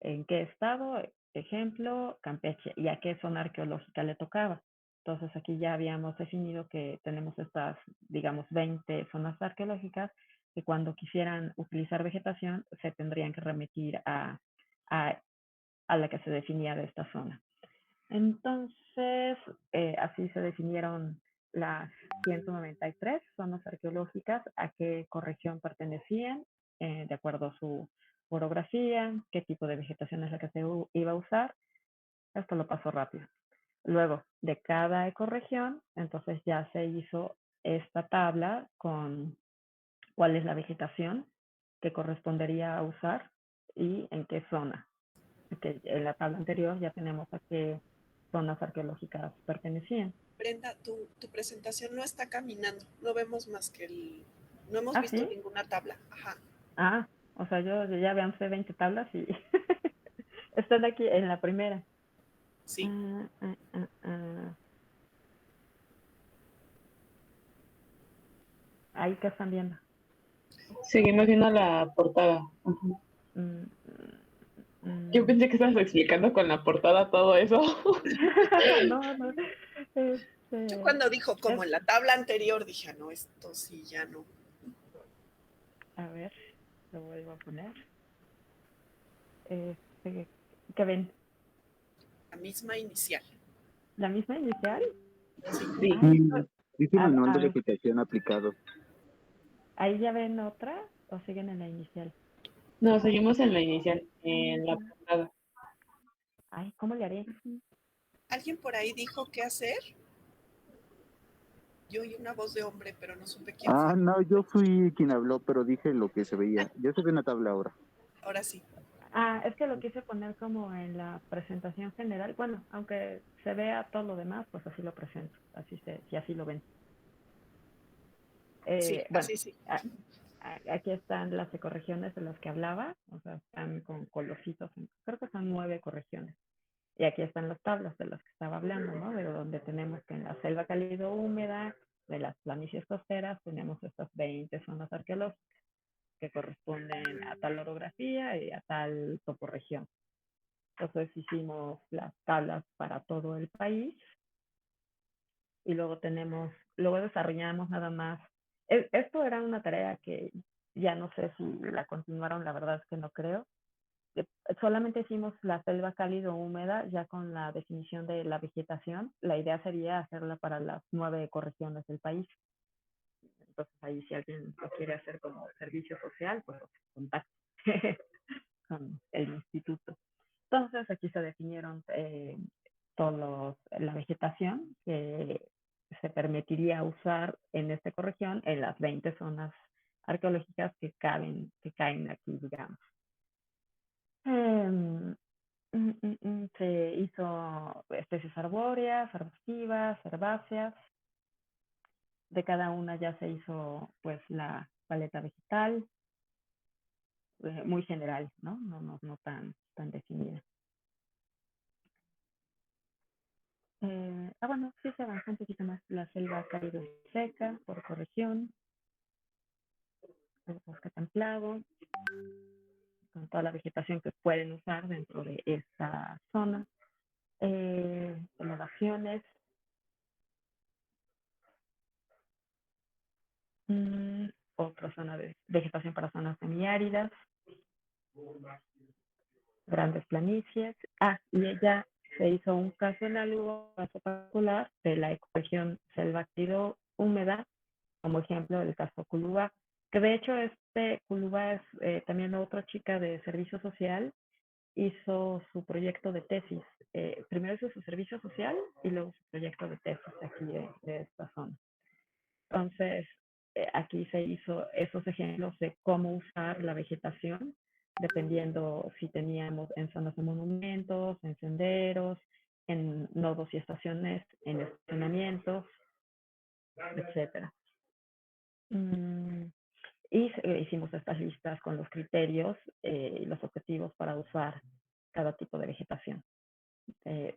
¿En qué estado? Ejemplo, Campeche. ¿Y a qué zona arqueológica le tocaba? Entonces aquí ya habíamos definido que tenemos estas, digamos, 20 zonas arqueológicas que cuando quisieran utilizar vegetación se tendrían que remitir a, a la que se definía de esta zona. Entonces, así se definieron las 193 zonas arqueológicas, a qué ecorregión pertenecían, de acuerdo a su orografía, qué tipo de vegetación es la que se iba a usar. Esto lo paso rápido. Luego, de cada ecorregión, entonces ya se hizo esta tabla con cuál es la vegetación que correspondería a usar y en qué zona. Que en la tabla anterior ya tenemos a qué zonas arqueológicas pertenecían. Brenda, tu presentación no está caminando, no vemos más que no hemos visto ¿Sí? ninguna tabla. Ajá. O sea, yo ya avancé 20 tablas y están aquí en la primera. Sí. Ahí que están viendo. Seguimos viendo la portada. Yo pensé que estabas explicando con la portada todo eso. No. Yo cuando dijo como en la tabla anterior, dije, no, esto sí, ya no. A ver, lo vuelvo a poner. ¿Qué ven? La misma inicial. ¿La misma inicial? Sí. Dice manual de vegetación aplicado. ¿Ahí ya ven otra o siguen en la inicial? No, seguimos en la inicial, en la portada. Ay, ¿cómo le haré? ¿Alguien por ahí dijo qué hacer? Yo oí una voz de hombre, pero no supe quién fue. No, yo fui quien habló, pero dije lo que se veía. Ya se ve en la tabla ahora. Ahora sí. Es que lo quise poner como en la presentación general. Bueno, aunque se vea todo lo demás, pues así lo presento, si así lo ven. Sí, bueno, así sí. Aquí están las ecorregiones de las que hablaba, o sea, están con colorcitos, creo que son 9 ecorregiones. Y aquí están las tablas de las que estaba hablando, ¿no? De donde tenemos que en la selva cálido húmeda, de las planicies costeras, tenemos estas 20 zonas arqueológicas que corresponden a tal orografía y a tal toporregión. Entonces hicimos las tablas para todo el país y luego desarrollamos nada más. Esto era una tarea que ya no sé si la continuaron, la verdad es que no creo. Solamente hicimos la selva cálido húmeda ya con la definición de la vegetación. La idea sería hacerla para las 9 ecorregiones del país. Entonces ahí si alguien lo quiere hacer como servicio social, pues contacte con el instituto. Entonces aquí se definieron la vegetación que se permitiría usar en esta ecorregión en las 20 zonas arqueológicas que caen aquí, digamos. Se hizo especies arbóreas, arbustivas, herbáceas. De cada una ya se hizo pues la paleta vegetal. muy general, ¿no? No tan definida. Bueno, sí se avanza un poquito más. La selva cálida seca, por ecorregión, el bosque templado, con toda la vegetación que pueden usar dentro de esta zona. Elevaciones. Otra zona de vegetación para zonas semiáridas, grandes planicies. Y ella se hizo un caso análogo, caso particular de la ecorregión selva árido húmeda, como ejemplo del caso Culúa, que de hecho Culúa es también otra chica de servicio social, hizo su proyecto de tesis. Primero hizo su servicio social y luego su proyecto de tesis aquí de esta zona. Entonces, aquí se hizo esos ejemplos de cómo usar la vegetación, dependiendo si teníamos en zonas de monumentos, en senderos, en nodos y estaciones, en estacionamientos, etcétera. Y hicimos estas listas con los criterios y los objetivos para usar cada tipo de vegetación.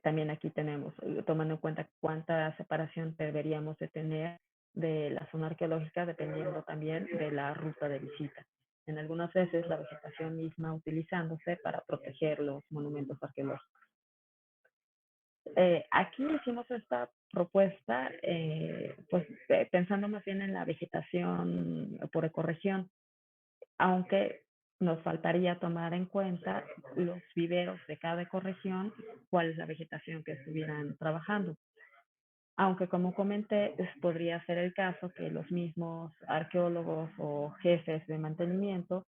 También aquí tenemos, tomando en cuenta cuánta separación deberíamos de tener de la zona arqueológica, dependiendo también de la ruta de visita. En algunas veces la vegetación misma utilizándose para proteger los monumentos arqueológicos. Aquí hicimos esta propuesta, pues pensando más bien en la vegetación por ecorregión, aunque nos faltaría tomar en cuenta los viveros de cada ecorregión, cuál es la vegetación que estuvieran trabajando. Aunque, como comenté, podría ser el caso que los mismos arqueólogos o jefes de mantenimiento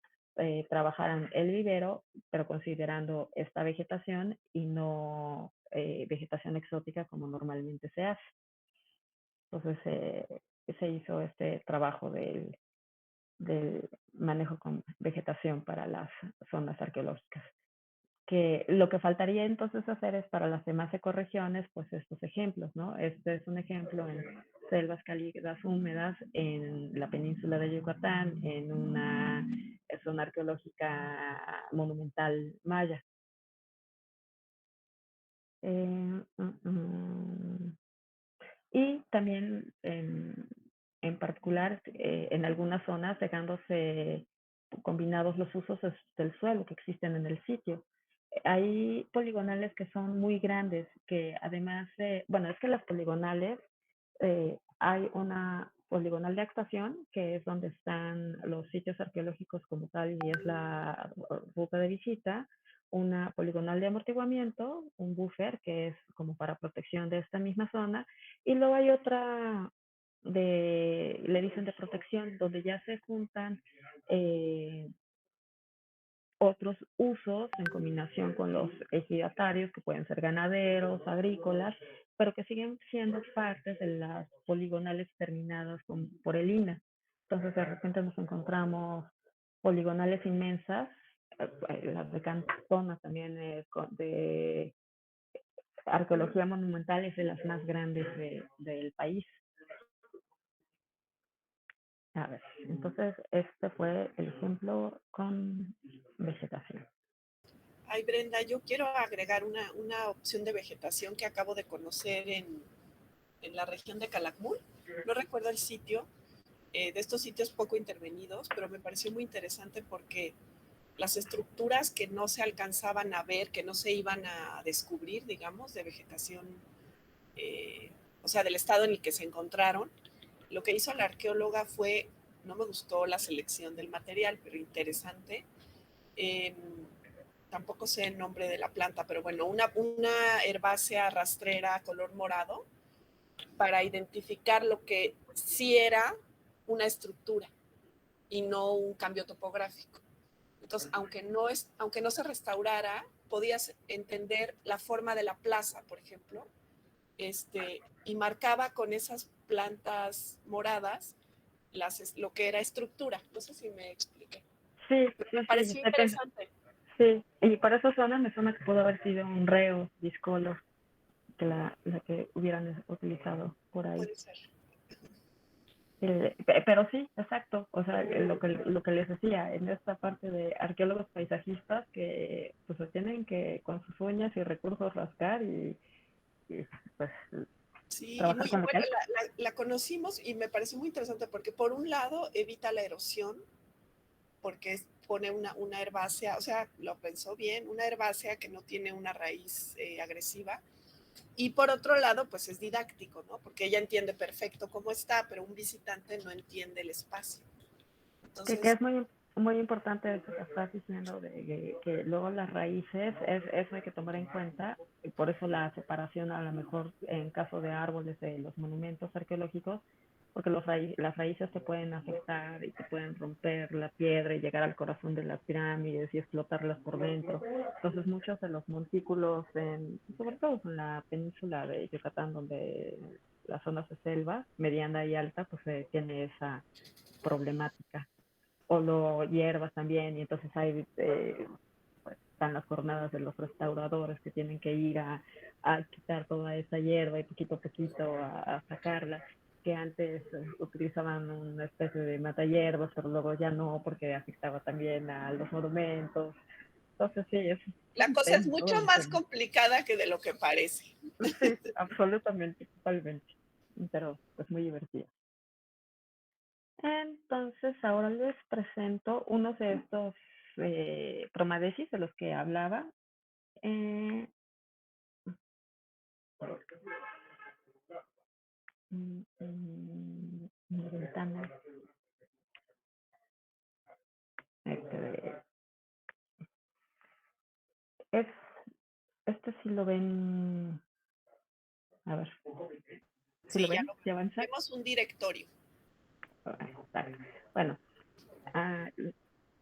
trabajaran el vivero, pero considerando esta vegetación y no vegetación exótica como normalmente se hace. Entonces se hizo este trabajo del manejo con vegetación para las zonas arqueológicas. Que lo que faltaría entonces hacer es para las demás ecorregiones, pues estos ejemplos, ¿no? Este es un ejemplo en selvas cálidas húmedas en la península de Yucatán, en una zona arqueológica monumental maya. Y también en particular en algunas zonas dejándose combinados los usos del suelo que existen en el sitio. Hay poligonales que son muy grandes, que además, bueno, es que las poligonales, hay una poligonal de actuación, que es donde están los sitios arqueológicos como tal y es la ruta de visita, una poligonal de amortiguamiento, un buffer, que es como para protección de esta misma zona, y luego hay otra le dicen de protección, donde ya se juntan otros usos en combinación con los ejidatarios, que pueden ser ganaderos, agrícolas, pero que siguen siendo partes de las poligonales terminadas por el INA. Entonces, de repente nos encontramos poligonales inmensas, las de Cantona también de arqueología monumental es de las más grandes del país. A ver, entonces este fue el ejemplo con vegetación. Ay, Brenda, yo quiero agregar una opción de vegetación que acabo de conocer en la región de Calakmul. No recuerdo el sitio, de estos sitios poco intervenidos, pero me pareció muy interesante porque las estructuras que no se alcanzaban a ver, que no se iban a descubrir, digamos, de vegetación, o sea, del estado en el que se encontraron, lo que hizo la arqueóloga fue, no me gustó la selección del material, pero interesante. Tampoco sé el nombre de la planta, pero bueno, una herbácea rastrera color morado para identificar lo que sí era una estructura y no un cambio topográfico. Entonces, aunque no se restaurara, podías entender la forma de la plaza, por ejemplo, y marcaba con esas plantas moradas lo que era estructura. No sé si me expliqué. Sí, me pareció interesante. Sí, y para esa zona me suena que pudo haber sido un reo discolor, que la que hubieran utilizado por ahí. Puede ser. Pero sí, exacto. O sea, lo que les decía, en esta parte de arqueólogos paisajistas que pues se tienen que con sus uñas y recursos rascar y, pues Sí, y trabajar muy con lo que bueno, hay. la conocimos y me parece muy interesante porque por un lado evita la erosión, porque pone una herbácea, o sea, lo pensó bien, una herbácea que no tiene una raíz agresiva. Y por otro lado, pues es didáctico, ¿no? Porque ella entiende perfecto cómo está, pero un visitante no entiende el espacio. Que Entonces, es muy importante eso que estás diciendo, de que luego las raíces, eso hay que tomar en cuenta, y por eso la separación a lo mejor en caso de árboles de los monumentos arqueológicos, porque las raíces te pueden afectar y te pueden romper la piedra y llegar al corazón de las pirámides y explotarlas por dentro. Entonces muchos de los montículos, sobre todo en la península de Yucatán, donde las zonas de selva mediana y alta, pues tiene esa problemática. O lo hierbas también, y entonces hay, pues, están las jornadas de los restauradores que tienen que ir a quitar toda esa hierba y poquito a poquito a sacarla, que antes utilizaban una especie de mata hierbas, pero luego ya no, porque afectaba también a los monumentos. Entonces sí, es la un cosa es tema, mucho todo un más tema. complicada que de lo que parece. Sí, absolutamente, totalmente, pero pues muy divertido. Entonces, ahora les presento uno de estos promadesis de los que hablaba. Eh, mi ventana. Este, es, este sí lo ven. A ver, ¿sí lo Sí, ya ven? lo ¿Sí avanza? vemos un directorio. Bueno, ah,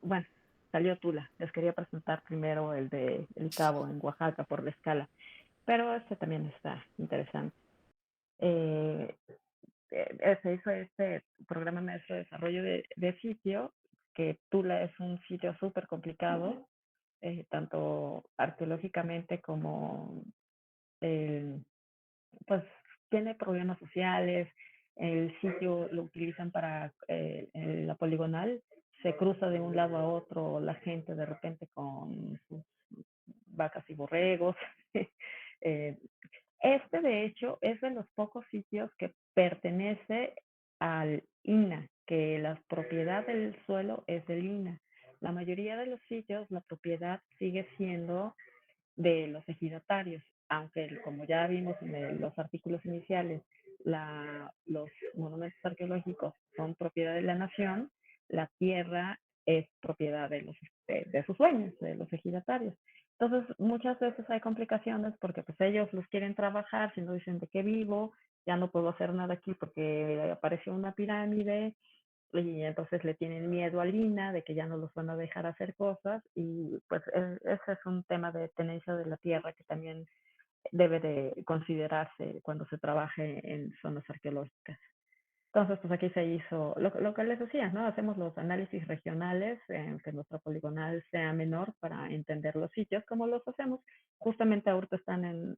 bueno, salió Tula. Les quería presentar primero el de El Cabo en Oaxaca por la escala, pero este también está interesante. Eh, se hizo este programa maestro de desarrollo de sitio, que Tula es un sitio súper complicado, tanto arqueológicamente como pues tiene problemas sociales. El sitio lo utilizan para la poligonal, se cruza de un lado a otro la gente de repente con sus vacas y borregos. eh, este, de hecho, es de los pocos sitios que pertenece al INAH, que la propiedad del suelo es del INAH. La mayoría de los sitios, la propiedad sigue siendo de los ejidatarios, aunque como ya vimos en los artículos iniciales, los monumentos arqueológicos son propiedad de la nación, la tierra es propiedad de sus dueños, de los ejidatarios. Entonces, muchas veces hay complicaciones porque pues ellos los quieren trabajar, si no dicen de qué vivo, ya no puedo hacer nada aquí porque apareció una pirámide, y entonces le tienen miedo a Lina de que ya no los van a dejar hacer cosas, y pues ese es un tema de tenencia de la tierra que también debe de considerarse cuando se trabaje en zonas arqueológicas. Entonces, pues aquí se hizo lo que les decía, ¿no? Hacemos los análisis regionales, que nuestra poligonal sea menor para entender los sitios, como los hacemos. Justamente ahorita están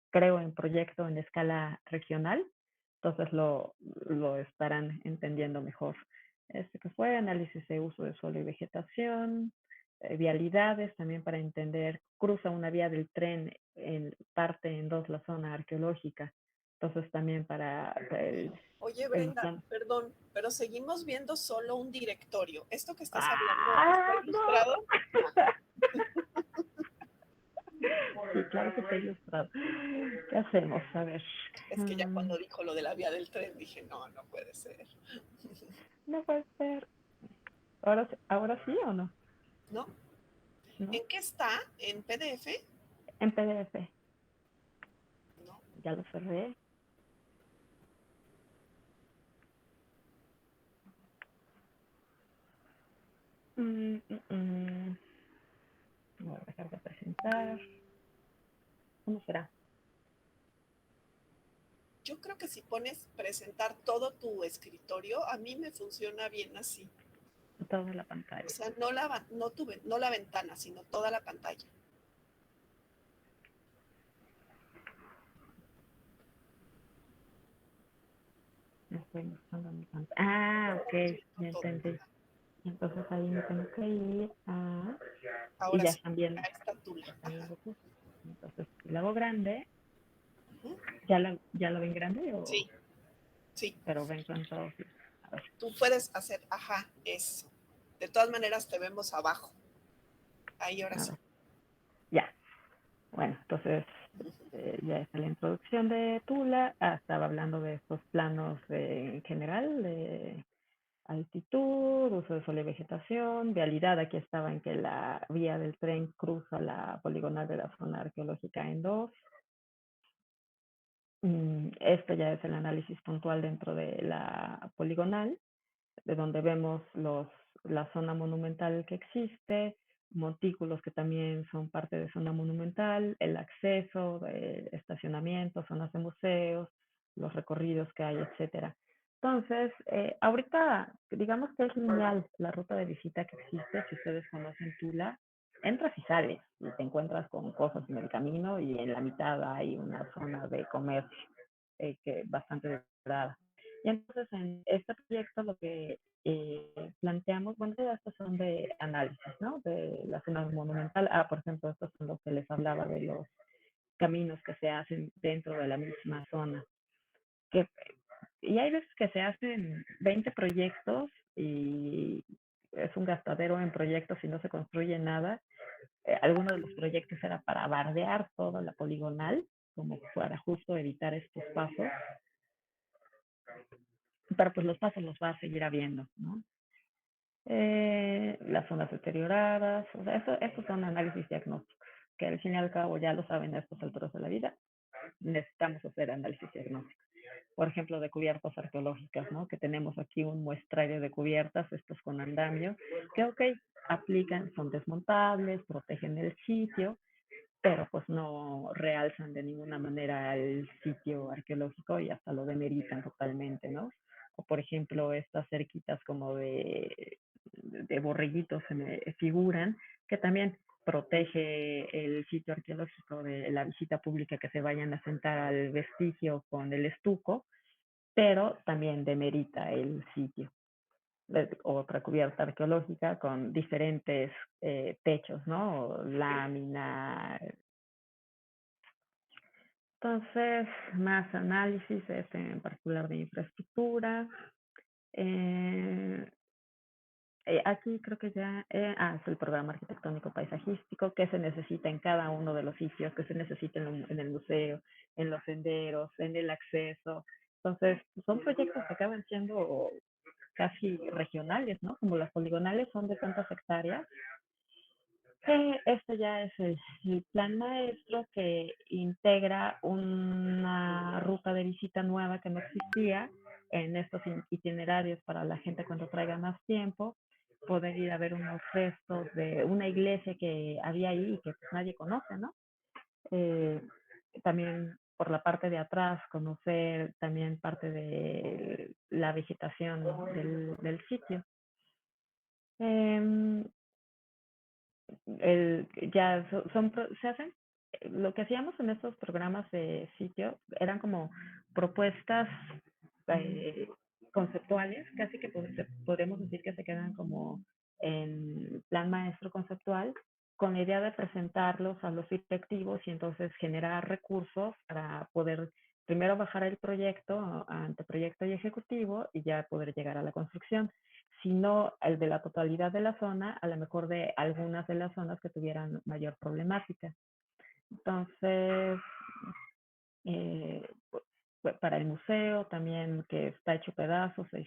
creo, en proyecto en escala regional, entonces lo estarán entendiendo mejor. Este que fue análisis de uso de suelo y vegetación, vialidades, también para entender, cruza una vía del tren, parte en dos la zona arqueológica, entonces también para Oye, el Brenda, plan. perdón, pero seguimos viendo solo un directorio. ¿Esto que estás hablando está ¡Ah, ilustrado? no! Sí, claro que está ilustrado. ¿Qué hacemos? A ver. Es que ya cuando dijo lo de la vía del tren dije, no, no puede ser. No puede ser. ¿Ahora sí o no? ¿No? ¿No? ¿En qué está? ¿En PDF? En PDF. No. Ya lo cerré. Mm, mm, mm. Voy a dejar de presentar. ¿Cómo será? Yo creo que si pones presentar todo tu escritorio, a mí me funciona bien así. Toda la O pantalla. sea, no la ventana, sino toda la pantalla. Ok, ya entendí. Entonces ahí me tengo que ir a... Ahora y ya sí, están viendo. ahí está Tula. Entonces, si la hago grande, Ujú. ¿ya la ven grande? O... Sí, sí. Pero ven cuánto... A ver. Tú puedes hacer, eso. De todas maneras te vemos abajo. Ahí ahora sí. Ya. Bueno, entonces ya está la introducción de Tula. Estaba hablando de estos planos en general, de altitud, uso de suelo y vegetación, vialidad. Aquí estaba en que la vía del tren cruza la poligonal de la zona arqueológica en dos. Esto ya es el análisis puntual dentro de la poligonal, de donde vemos la zona monumental que existe, montículos que también son parte de zona monumental, el acceso, estacionamiento, zonas de museos, los recorridos que hay, etcétera. Entonces, ahorita, digamos que es lineal la ruta de visita que existe. Si ustedes conocen Tula, entras y sales y te encuentras con cosas en el camino, y en la mitad hay una zona de comercio que bastante decorada. Y entonces en este proyecto lo que planteamos, bueno, estas son de análisis, ¿no? De la zona monumental. Por ejemplo, estos son los que les hablaba de los caminos que se hacen dentro de la misma zona. Y hay veces que se hacen 20 proyectos y es un gastadero en proyectos y no se construye nada. Algunos de los proyectos era para bardear toda la poligonal, como para justo evitar estos pasos. Pero pues los pasos los va a seguir habiendo, ¿no? Las zonas deterioradas, o sea, estos son análisis diagnósticos, que al fin y al cabo ya lo saben a estas alturas de la vida, necesitamos hacer análisis diagnósticos. Por ejemplo, de cubiertas arqueológicas, ¿no? Que tenemos aquí un muestrario de cubiertas, estos con andamio, que aplican, son desmontables, protegen el sitio, pero pues no realzan de ninguna manera el sitio arqueológico y hasta lo demeritan totalmente, ¿no? O por ejemplo, estas cerquitas como de borreguitos se me figuran, que también protege el sitio arqueológico de la visita pública que se vayan a sentar al vestigio con el estuco, pero también demerita el sitio. Otra cubierta arqueológica con diferentes techos, ¿no? Lámina. Entonces, más análisis, en particular de infraestructura. Aquí creo que ya es el programa arquitectónico paisajístico, que se necesita en cada uno de los sitios, que se necesita en el museo, en los senderos, en el acceso. Entonces, son proyectos que acaban siendo casi regionales, ¿no? Como las poligonales son de tantas hectáreas. Este ya es el plan maestro, que integra una ruta de visita nueva que no existía en estos itinerarios para la gente cuando traiga más tiempo, poder ir a ver unos restos de una iglesia que había ahí y que pues nadie conoce, ¿no? También por la parte de atrás, conocer también parte de la vegetación del sitio. Ya se hacen, lo que hacíamos en estos programas de sitio eran como propuestas eh, conceptuales, casi que podemos decir que se quedan como en plan maestro conceptual, con la idea de presentarlos a los directivos y entonces generar recursos para poder primero bajar el proyecto ante proyecto y ejecutivo y ya poder llegar a la construcción, sino el de la totalidad de la zona, a lo mejor de algunas de las zonas que tuvieran mayor problemática. Entonces, para el museo también, que está hecho pedazos, se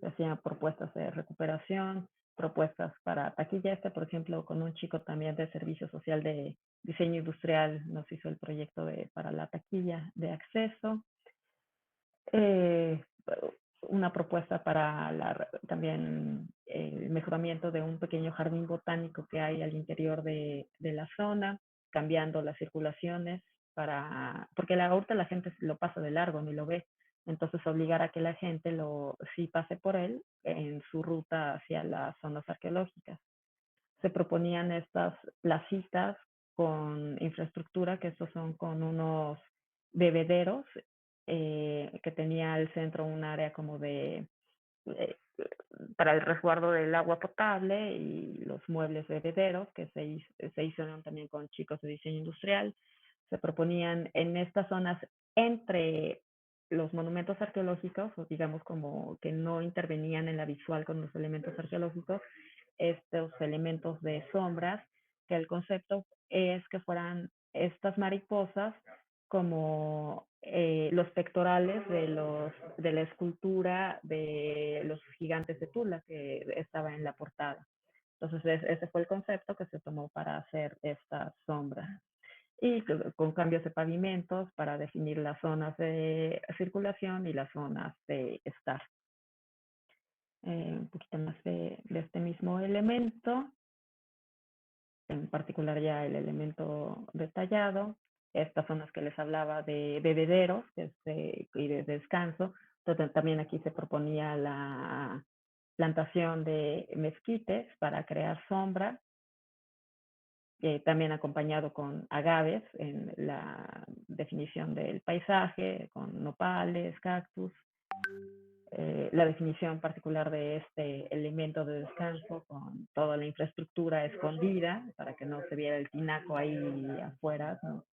hacían propuestas de recuperación, propuestas para taquilla. Por ejemplo, con un chico también de servicio social de diseño industrial, nos hizo el proyecto para la taquilla de acceso. Una propuesta para también el mejoramiento de un pequeño jardín botánico que hay al interior de la zona, cambiando las circulaciones porque ahorita la gente lo pasa de largo, ni lo ve. Entonces obligar a que la gente sí pase por él en su ruta hacia las zonas arqueológicas. Se proponían estas placitas con infraestructura, que estos son con unos bebederos que tenía al centro un área como de para el resguardo del agua potable y los muebles bebederos que se hicieron también con chicos de diseño industrial. Se proponían en estas zonas entre los monumentos arqueológicos, o digamos como que no intervenían en la visual con los elementos arqueológicos, estos elementos de sombras, que el concepto es que fueran estas mariposas como los pectorales de la escultura de los gigantes de Tula que estaba en la portada. Entonces ese fue el concepto que se tomó para hacer estas sombras. Y con cambios de pavimentos para definir las zonas de circulación y las zonas de estar. Un poquito más de este mismo elemento, en particular ya el elemento detallado. Estas son las que les hablaba de bebederos y de descanso. Entonces, también aquí se proponía la plantación de mezquites para crear sombra, también acompañado con agaves en la definición del paisaje, con nopales, cactus. La definición particular de este elemento de descanso con toda la infraestructura escondida para que no se viera el tinaco ahí afuera, ¿no?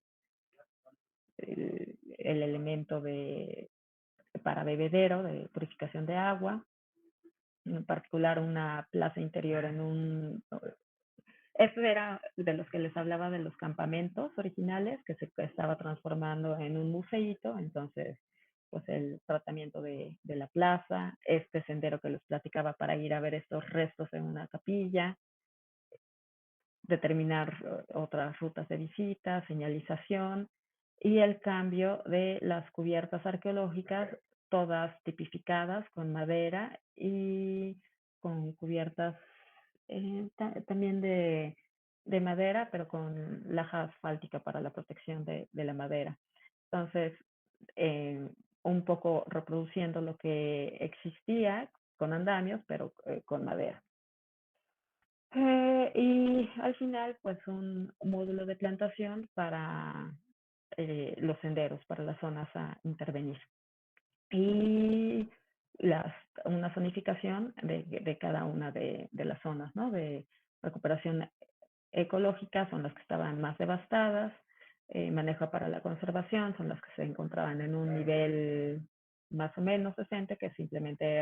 El elemento para bebedero, de purificación de agua, en particular una plaza interior en un... Este era de los que les hablaba de los campamentos originales, que se estaba transformando en un museíto, entonces pues el tratamiento de la plaza, este sendero que les platicaba para ir a ver estos restos en una capilla, determinar otras rutas de visita, señalización y el cambio de las cubiertas arqueológicas, todas tipificadas con madera y con cubiertas también de madera, pero con laja asfáltica para la protección de la madera. Entonces, un poco reproduciendo lo que existía con andamios, pero con madera. Y al final, pues un módulo de plantación para los senderos, para las zonas a intervenir. Y una zonificación de cada una de las zonas, ¿no? De recuperación ecológica son las que estaban más devastadas, manejo para la conservación son las que se encontraban en un nivel más o menos decente, que simplemente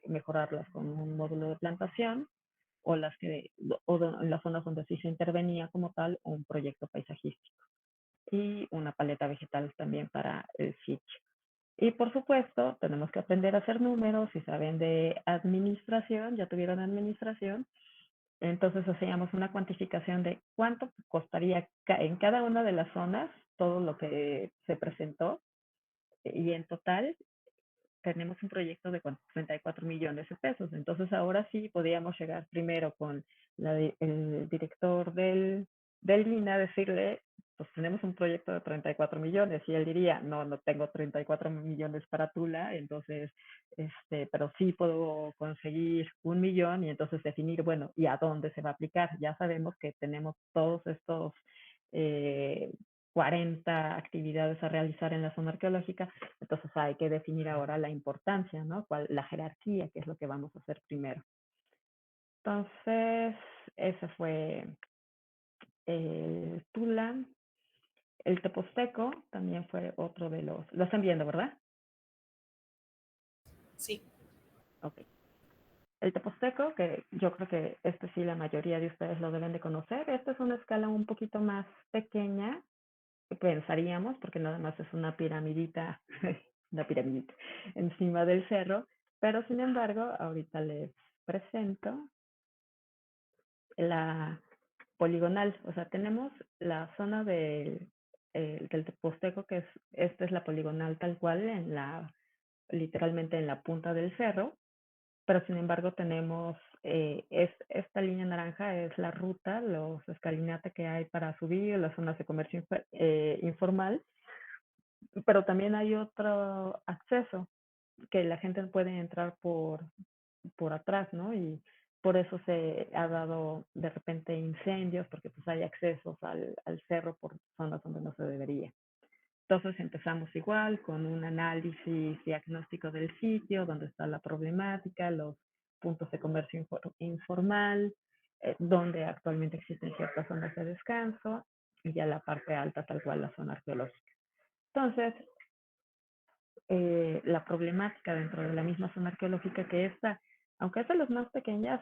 mejorarlas con un módulo de plantación, o en las zonas donde sí se intervenía como tal, un proyecto paisajístico y una paleta vegetal también para el sitio. Y por supuesto, tenemos que aprender a hacer números. Si saben de administración, ya tuvieron administración, entonces hacíamos una cuantificación de cuánto costaría en cada una de las zonas todo lo que se presentó, y en total tenemos un proyecto de 34 millones de pesos. Entonces ahora sí podíamos llegar primero con el director del INA a decirle, pues tenemos un proyecto de 34 millones, y él diría, no tengo 34 millones para Tula, entonces, pero sí puedo conseguir 1 millón, y entonces definir, bueno, ¿y a dónde se va a aplicar? Ya sabemos que tenemos todos estos 40 actividades a realizar en la zona arqueológica, entonces hay que definir ahora la importancia, ¿no? La jerarquía, qué es lo que vamos a hacer primero. Entonces, ese fue Tula. El Teposteco también fue otro de los... Lo están viendo, ¿verdad? Sí. Ok. El Teposteco, que yo creo que sí la mayoría de ustedes lo deben de conocer. Esta es una escala un poquito más pequeña, pensaríamos, porque nada más es una piramidita, encima del cerro, pero sin embargo, ahorita les presento la poligonal. O sea, tenemos la zona del Teposteco, que esta es la poligonal tal cual, literalmente en la punta del cerro, pero sin embargo tenemos esta línea naranja es la ruta, los escalinates que hay para subir, las zonas de comercio informal, pero también hay otro acceso que la gente puede entrar por atrás, ¿no? Y por eso se ha dado de repente incendios, porque pues hay accesos al cerro por zonas donde no se debería. Entonces empezamos igual con un análisis diagnóstico del sitio, donde está la problemática, los puntos de comercio informal, donde actualmente existen ciertas zonas de descanso, y ya la parte alta, tal cual la zona arqueológica. Entonces, la problemática dentro de la misma zona arqueológica, que esta, aunque es de las más pequeñas,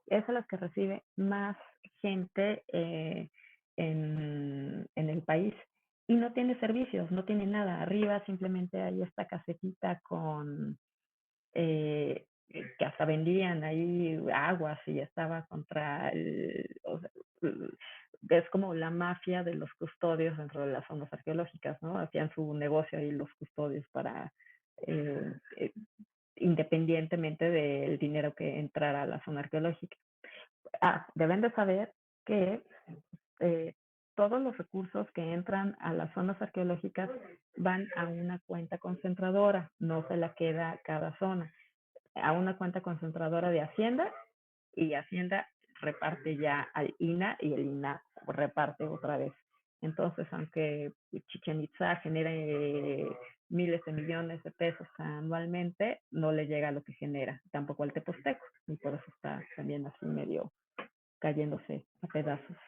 es a las que recibe más gente en el país, y no tiene servicios, no tiene nada. Arriba simplemente hay esta casetita con que hasta vendían ahí aguas, y estaba contra o sea, es como la mafia de los custodios dentro de las zonas arqueológicas, ¿no? Hacían su negocio ahí los custodios para, eh, eh, independientemente del dinero que entrara a la zona arqueológica. Deben de saber que eh, todos los recursos que entran a las zonas arqueológicas van a una cuenta concentradora, no se la queda cada zona, a una cuenta concentradora de Hacienda, y Hacienda reparte ya al INA y el INA reparte otra vez. Entonces, aunque Chichén Itzá genere miles de millones de pesos anualmente, no le llega a lo que genera, tampoco al Teposteco, y por eso está también así medio cayéndose a pedazos.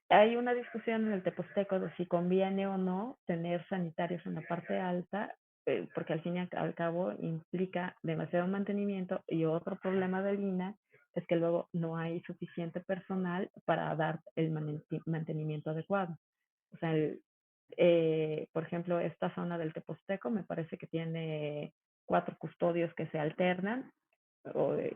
Hay una discusión en el Teposteco de si conviene o no tener sanitarios en la parte alta, porque al fin y al cabo implica demasiado mantenimiento, y otro problema del INA es que luego no hay suficiente personal para dar el mantenimiento adecuado. O sea, por ejemplo, esta zona del Teposteco me parece que tiene 4 custodios que se alternan,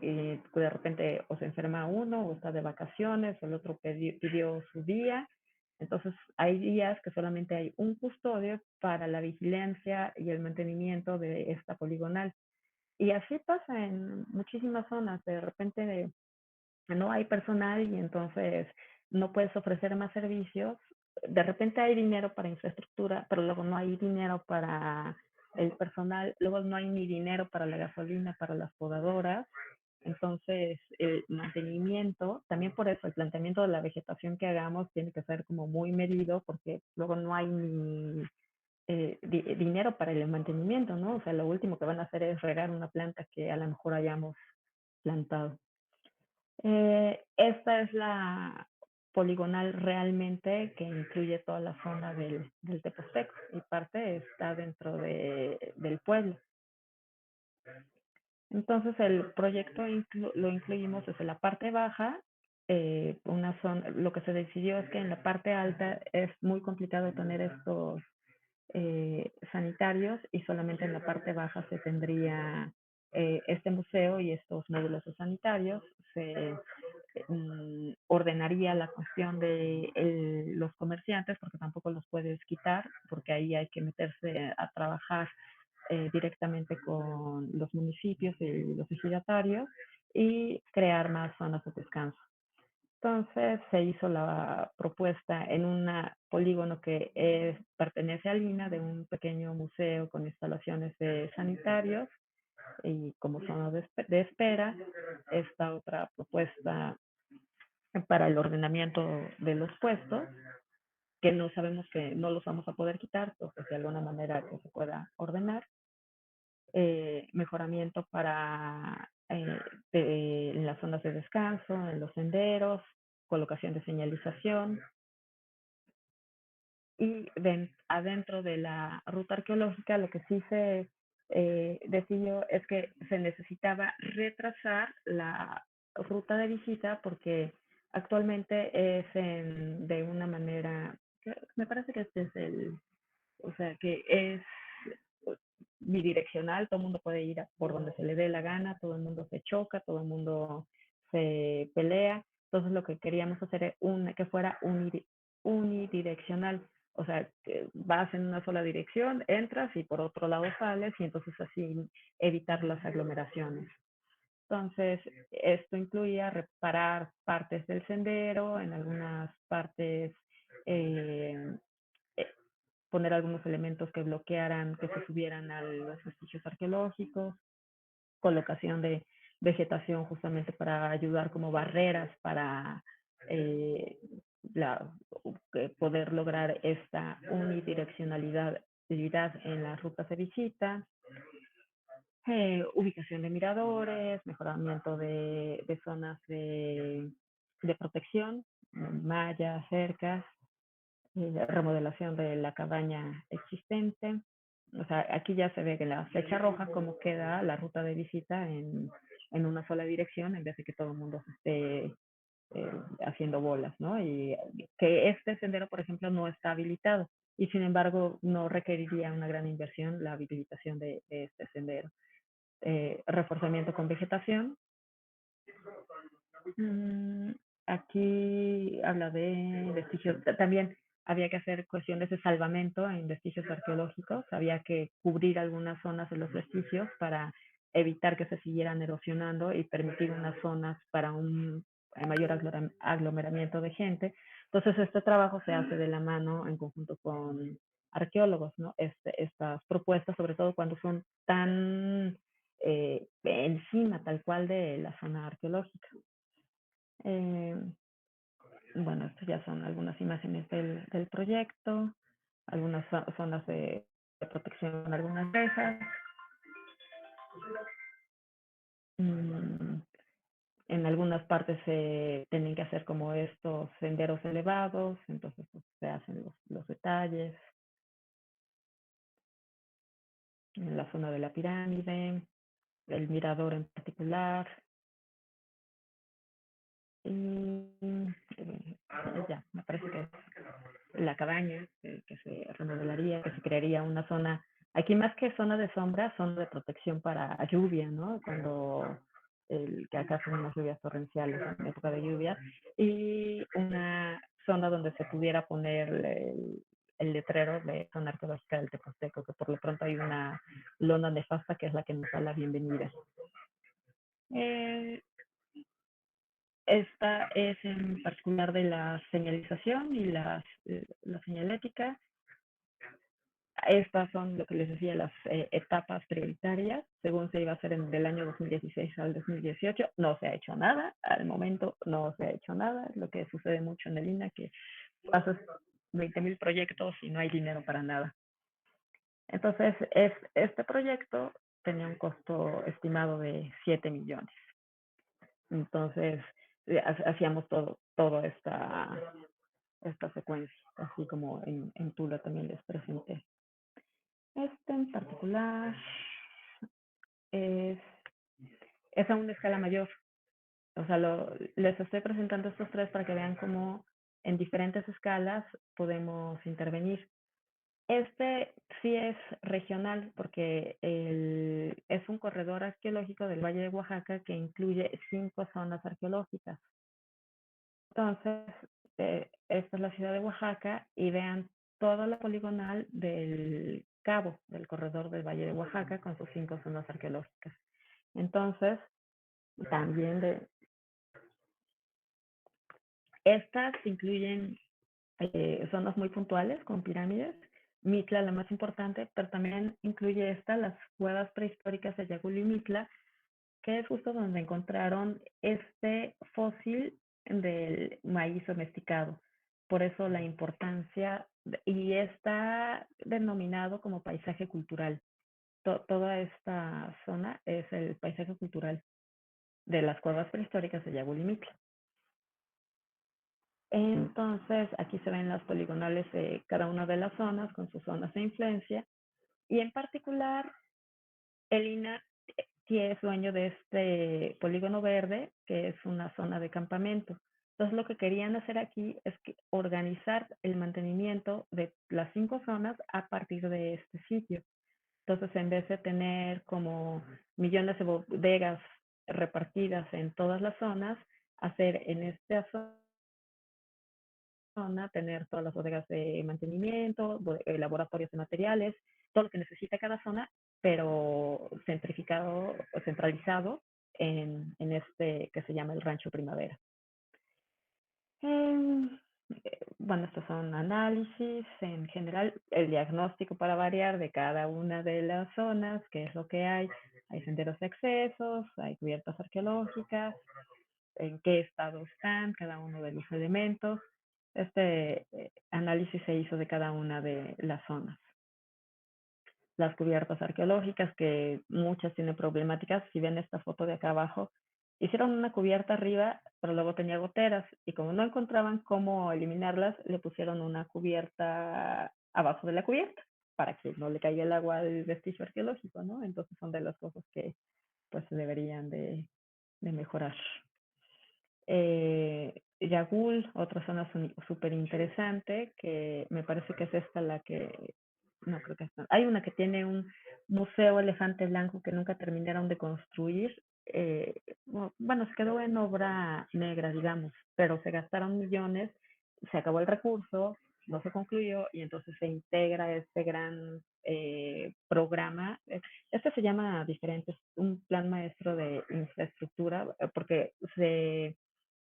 y de repente o se enferma uno o está de vacaciones, el otro pidió su día. Entonces hay días que solamente hay un custodio para la vigilancia y el mantenimiento de esta poligonal. Y así pasa en muchísimas zonas. De repente no hay personal, y entonces no puedes ofrecer más servicios. De repente hay dinero para infraestructura, pero luego no hay dinero para el personal, luego no hay ni dinero para la gasolina, para las podadoras. Entonces, el mantenimiento, también por eso el planteamiento de la vegetación que hagamos tiene que ser como muy medido, porque luego no hay ni dinero para el mantenimiento, ¿no? O sea, lo último que van a hacer es regar una planta que a lo mejor hayamos plantado. Esta es la poligonal realmente, que incluye toda la zona del Teposteco, y parte está dentro del pueblo. Entonces el proyecto lo incluimos desde la parte baja. Una zona, lo que se decidió es que en la parte alta es muy complicado tener estos sanitarios, y solamente en la parte baja se tendría este museo y estos módulos sanitarios. Se ordenaría la cuestión de los comerciantes, porque tampoco los puedes quitar, porque ahí hay que meterse a trabajar directamente con los municipios y los ejidatarios, y crear más zonas de descanso. Entonces se hizo la propuesta en un polígono que pertenece al INA, de un pequeño museo con instalaciones de sanitarios y como zona de espera. Esta otra propuesta para el ordenamiento de los puestos, que no sabemos que no los vamos a poder quitar, porque de alguna manera que se pueda ordenar. Mejoramiento para en las zonas de descanso, en los senderos, colocación de señalización. Y adentro de la ruta arqueológica, lo que sí se decidió es que se necesitaba retrasar la ruta de visita, porque actualmente es de una manera, me parece que este es o sea, que es bidireccional, todo el mundo puede ir por donde se le dé la gana, todo el mundo se choca, todo el mundo se pelea. Entonces lo que queríamos hacer es que fuera unidireccional, o sea, que vas en una sola dirección, entras y por otro lado sales, y entonces así evitar las aglomeraciones. Entonces, esto incluía reparar partes del sendero, en algunas partes eh, poner algunos elementos que bloquearan que se subieran a los vestigios arqueológicos, colocación de vegetación justamente para ayudar como barreras para poder lograr esta unidireccionalidad en las rutas de visita, ubicación de miradores, mejoramiento de zonas de protección, mallas, cercas, remodelación de la cabaña existente. O sea, aquí ya se ve que la flecha roja cómo queda la ruta de visita en una sola dirección en vez de que todo el mundo se esté haciendo bolas, ¿no? Y que este sendero, por ejemplo, no está habilitado y sin embargo no requeriría una gran inversión la habilitación de este sendero. Reforzamiento con vegetación. Aquí habla de vestigios. También había que hacer cuestiones de salvamento en vestigios arqueológicos. Había que cubrir algunas zonas de los vestigios para evitar que se siguieran erosionando y permitir unas zonas para un mayor aglomeramiento de gente. Entonces, este trabajo se hace de la mano en conjunto con arqueólogos, ¿no? Estas propuestas, sobre todo cuando son tan encima tal cual de la zona arqueológica. Bueno, estas ya son algunas imágenes del proyecto, algunas zonas de protección, algunas rejas. En algunas partes se tienen que hacer como estos senderos elevados, entonces pues, se hacen los detalles. En la zona de la pirámide, el mirador en particular. Y ya, me parece que la cabaña que se remodelaría, que se crearía una zona, aquí más que zona de sombra, zona de protección para lluvia, ¿no? Cuando que acá son unas lluvias torrenciales en época de lluvia, y una zona donde se pudiera poner el letrero de zona arqueológica del Teposteco, que por lo pronto hay una lona nefasta que es la que nos da la bienvenida. Esta es en particular de la señalización y la señalética. Estas son lo que les decía, las etapas prioritarias, según se iba a hacer del año 2016 al 2018. No se ha hecho nada, al momento no se ha hecho nada. Es lo que sucede mucho en el INAH, que pasas 20,000 proyectos y no hay dinero para nada. Entonces, este proyecto tenía un costo estimado de 7 millones. Entonces, hacíamos toda esta secuencia, así como en Tula también les presenté. Este en particular es a una escala mayor. O sea, les estoy presentando estos tres para que vean cómo en diferentes escalas podemos intervenir. Este sí es regional porque es un corredor arqueológico del Valle de Oaxaca que incluye 5 zonas arqueológicas. Entonces, esta es la ciudad de Oaxaca y vean toda la poligonal del cabo del corredor del Valle de Oaxaca con sus 5 zonas arqueológicas. Entonces, también estas incluyen zonas muy puntuales con pirámides. Mitla, la más importante, pero también incluye las cuevas prehistóricas de Yagul y Mitla, que es justo donde encontraron este fósil del maíz domesticado. Por eso la importancia, y está denominado como paisaje cultural. Toda esta zona es el paisaje cultural de las cuevas prehistóricas de Yagul y Mitla. Entonces, aquí se ven las poligonales de cada una de las zonas con sus zonas de influencia. Y en particular, el INAH es dueño de este polígono verde, que es una zona de campamento. Entonces, lo que querían hacer aquí es organizar el mantenimiento de las 5 zonas a partir de este sitio. Entonces, en vez de tener como millones de bodegas repartidas en todas las zonas, hacer en esta zona, tener todas las bodegas de mantenimiento, laboratorios de materiales, todo lo que necesita cada zona, pero centrificado o centralizado en este que se llama el Rancho Primavera. Bueno, estos son análisis, en general, el diagnóstico para variar de cada una de las zonas, qué es lo que hay. Hay senderos de accesos, hay cubiertas arqueológicas, en qué estado están cada uno de los elementos. Este análisis se hizo de cada una de las zonas. Las cubiertas arqueológicas, que muchas tienen problemáticas. Si ven esta foto de acá abajo, hicieron una cubierta arriba, pero luego tenía goteras, y como no encontraban cómo eliminarlas, le pusieron una cubierta abajo de la cubierta para que no le caiga el agua al vestigio arqueológico, ¿no? Entonces son de las cosas que pues se deberían de mejorar. Yagul, otra zona súper interesante, que me parece que es esta la que, no creo que esta, hay una que tiene un museo elefante blanco que nunca terminaron de construir. Bueno, se quedó en obra negra, digamos, pero se gastaron millones, se acabó el recurso, no se concluyó, y entonces se integra este gran programa. Este se llama diferente, es un plan maestro de infraestructura, porque se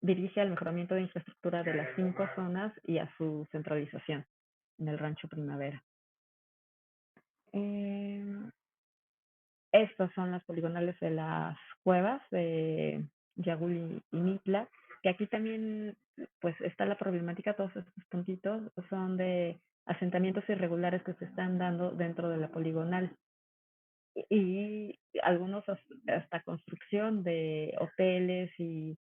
dirige al mejoramiento de infraestructura de las 5 zonas y a su centralización en el Rancho Primavera. Estas son las poligonales de las cuevas de Yagul y Mitla, que aquí también pues está la problemática. Todos estos puntitos son de asentamientos irregulares que se están dando dentro de la poligonal, y algunos hasta construcción de hoteles, y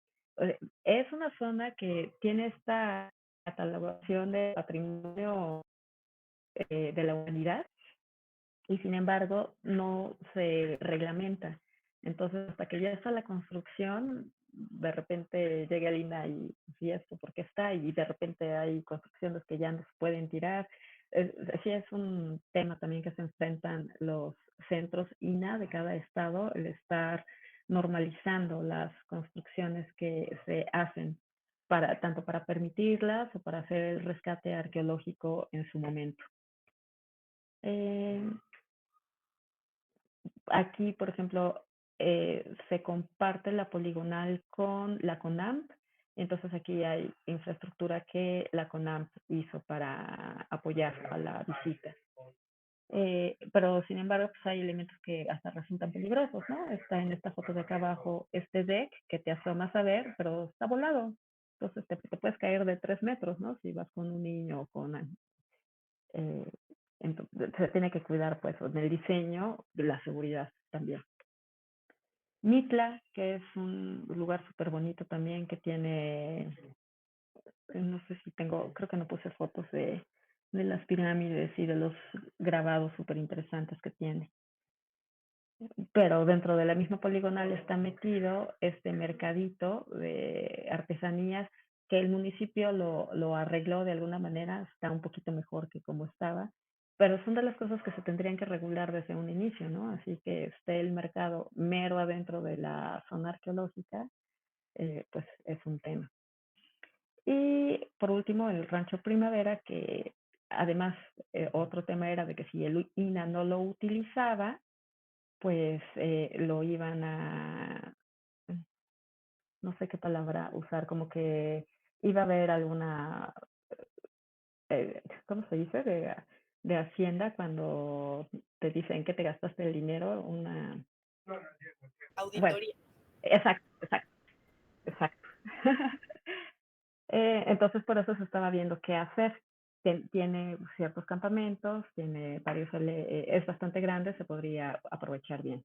es una zona que tiene esta catalogación de patrimonio de la humanidad, y sin embargo no se reglamenta. Entonces, hasta que ya está la construcción, de repente llega el INAH y esto por qué está, y de repente hay construcciones que ya no se pueden tirar. Sí, es un tema también que se enfrentan los centros INAH de cada estado, el estar normalizando las construcciones que se hacen, tanto para permitirlas o para hacer el rescate arqueológico en su momento. Aquí, por ejemplo, se comparte la poligonal con la CONAMP, entonces aquí hay infraestructura que la CONAMP hizo para apoyar a la visita. Pero sin embargo, pues hay elementos que hasta resultan peligrosos, ¿no? Está en esta foto de acá abajo este deck que te asomas a ver, pero está volado. Entonces te puedes caer de 3 metros, ¿no? Si vas con un niño o con... entonces, se tiene que cuidar, pues, en el diseño, de la seguridad también. Mitla, que es un lugar súper bonito también, que tiene, no sé si tengo, creo que no puse fotos de las pirámides y de los grabados súper interesantes que tiene. Pero dentro de la misma poligonal está metido este mercadito de artesanías que el municipio lo arregló de alguna manera, está un poquito mejor que como estaba, pero son de las cosas que se tendrían que regular desde un inicio, ¿no? Así que esté el mercado mero adentro de la zona arqueológica, pues es un tema. Y por último, el Rancho Primavera, que además otro tema era de que si el INAH no lo utilizaba, pues lo iban a, no sé qué palabra usar, como que iba a haber alguna, ¿cómo se dice? De Hacienda, cuando te dicen que te gastaste el dinero, una... Bueno, Auditoría. exacto. Entonces, por eso se estaba viendo qué hacer. Tiene ciertos campamentos, tiene varios, es bastante grande, se podría aprovechar bien.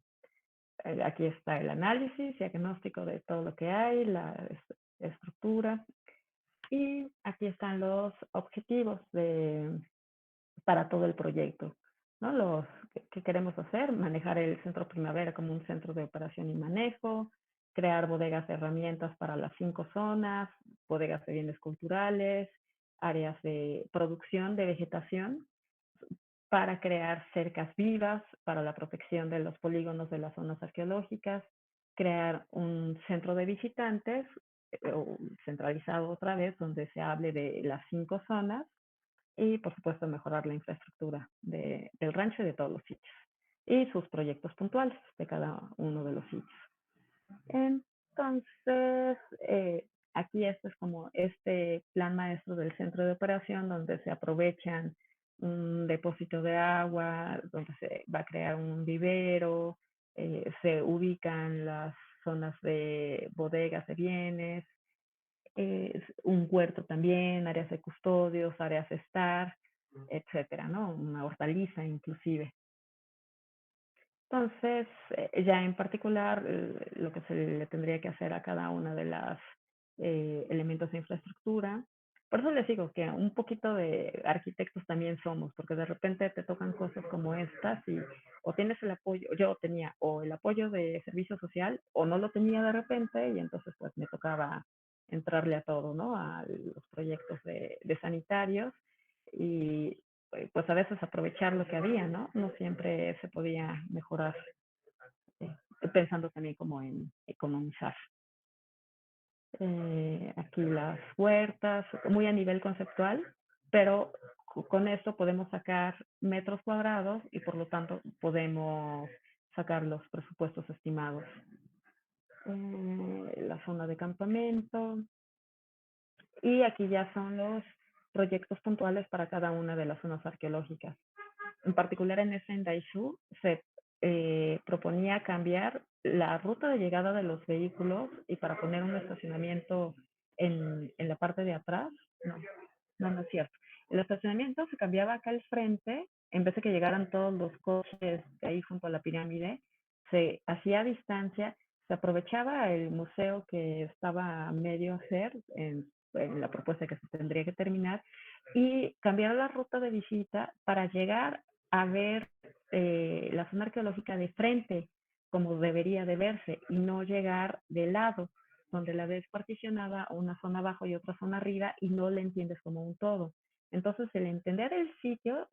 Aquí está el análisis, diagnóstico de todo lo que hay, la estructura, y aquí están los objetivos para todo el proyecto, ¿no? Los que queremos hacer: manejar el Centro Primavera como un centro de operación y manejo, crear bodegas de herramientas para las 5 zonas, bodegas de bienes culturales, áreas de producción de vegetación, para crear cercas vivas para la protección de los polígonos de las zonas arqueológicas, crear un centro de visitantes centralizado otra vez, donde se hable de las 5 zonas, y por supuesto mejorar la infraestructura del rancho y de todos los sitios, y sus proyectos puntuales de cada uno de los sitios. Entonces, aquí esto es como este plan maestro del centro de operación, donde se aprovechan un depósito de agua, donde se va a crear un vivero, se ubican las zonas de bodegas de bienes, un huerto también, áreas de custodios, áreas de estar, etcétera, ¿no? Una hortaliza inclusive. Entonces, ya en particular, lo que se le tendría que hacer a cada una de las elementos de infraestructura. Por eso les digo que un poquito de arquitectos también somos, porque de repente te tocan cosas como estas y o tienes el apoyo, yo tenía o el apoyo de servicio social o no lo tenía de repente y entonces pues me tocaba entrarle a todo, ¿no? A los proyectos de sanitarios y pues a veces aprovechar lo que había, ¿no? No siempre se podía mejorar, pensando también como en economizar. Aquí las huertas, muy a nivel conceptual, pero con esto podemos sacar metros cuadrados y por lo tanto podemos sacar los presupuestos estimados. La zona de campamento. Y aquí ya son los proyectos puntuales para cada una de las zonas arqueológicas. En particular en ese en Daishu se proponía cambiar la ruta de llegada de los vehículos y para poner un estacionamiento en la parte de atrás. No es cierto. El estacionamiento se cambiaba acá al frente, en vez de que llegaran todos los coches ahí junto a la pirámide, se hacía a distancia, se aprovechaba el museo que estaba a medio hacer en la propuesta que se tendría que terminar y cambiar la ruta de visita para llegar a ver la zona arqueológica de frente, como debería de verse, y no llegar de lado, donde la ves particionada una zona abajo y otra zona arriba y no la entiendes como un todo. Entonces, el entender el sitio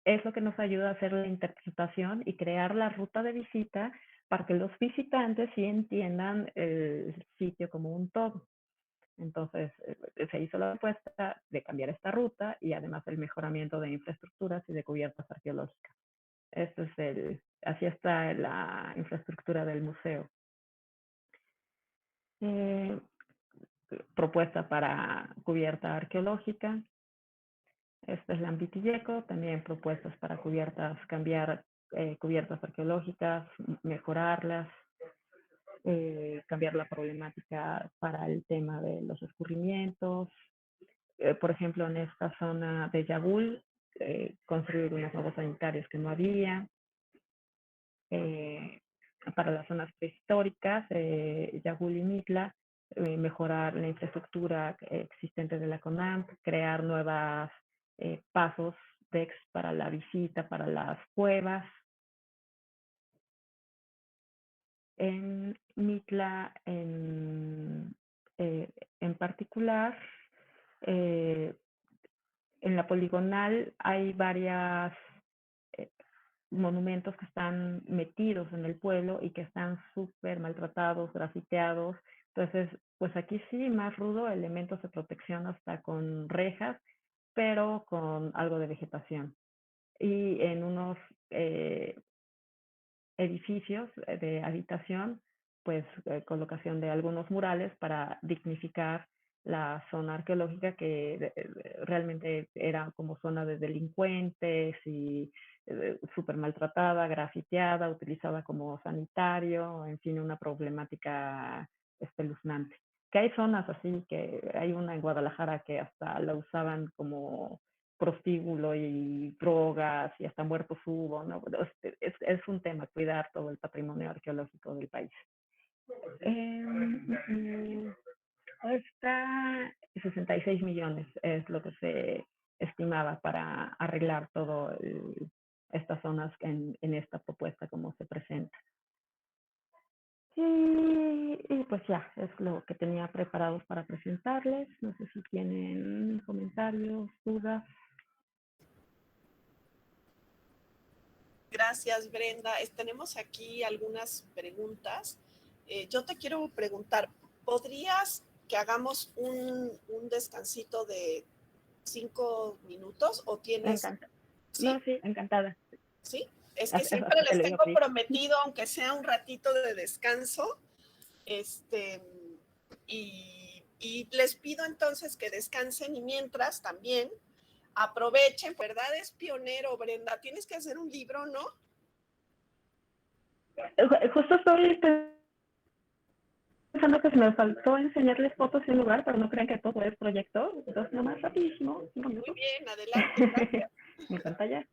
es lo que nos ayuda a hacer la interpretación y crear la ruta de visita para que los visitantes sí entiendan el sitio como un todo. Entonces, se hizo la propuesta de cambiar esta ruta y además el mejoramiento de infraestructuras y de cubiertas arqueológicas. Así está la infraestructura del museo. Propuesta para cubierta arqueológica. Esta es la Ambitiyeco, también propuestas para cubiertas, cambiar cubiertas arqueológicas, mejorarlas, cambiar la problemática para el tema de los escurrimientos. Por ejemplo, en esta zona de Yagul, construir unos nuevos sanitarios que no había. Para las zonas prehistóricas, Yagul y Mitla, mejorar la infraestructura existente de la CONAMP, crear nuevos pasos DEX para la visita, para las cuevas. En Mitla, en particular, en la poligonal hay varias monumentos que están metidos en el pueblo y que están súper maltratados, grafiteados. Entonces, pues aquí sí, más rudo, elementos de protección hasta con rejas, pero con algo de vegetación. Y en unos edificios de habitación, pues colocación de algunos murales para dignificar la zona arqueológica que realmente era como zona de delincuentes y súper maltratada, grafiteada, utilizada como sanitario, en fin, una problemática espeluznante. Que hay zonas así, que hay una en Guadalajara que hasta la usaban como prostíbulo y drogas y hasta muertos hubo, ¿no? Es un tema, cuidar todo el patrimonio arqueológico del país. Está 66 millones es lo que se estimaba para arreglar todo estas zonas en esta propuesta como se presenta. Y pues ya, es lo que tenía preparados para presentarles. No sé si tienen comentarios, dudas. Gracias, Brenda. Tenemos aquí algunas preguntas. Yo te quiero preguntar, ¿podrías que hagamos un descansito de 5 minutos o tienes? Encantada. ¿Sí? No, sí, encantada. Sí, es que siempre les tengo prometido, aunque sea un ratito de descanso, y les pido entonces que descansen y mientras también aprovechen, ¿verdad? Es pionero, Brenda, tienes que hacer un libro, ¿no? Justo estoy pensando que se me faltó enseñarles fotos en lugar, pero no crean que todo es proyecto. Entonces, nomás rapidísimo, 5 Muy minutos. bien, adelante, gracias. Mi pantalla.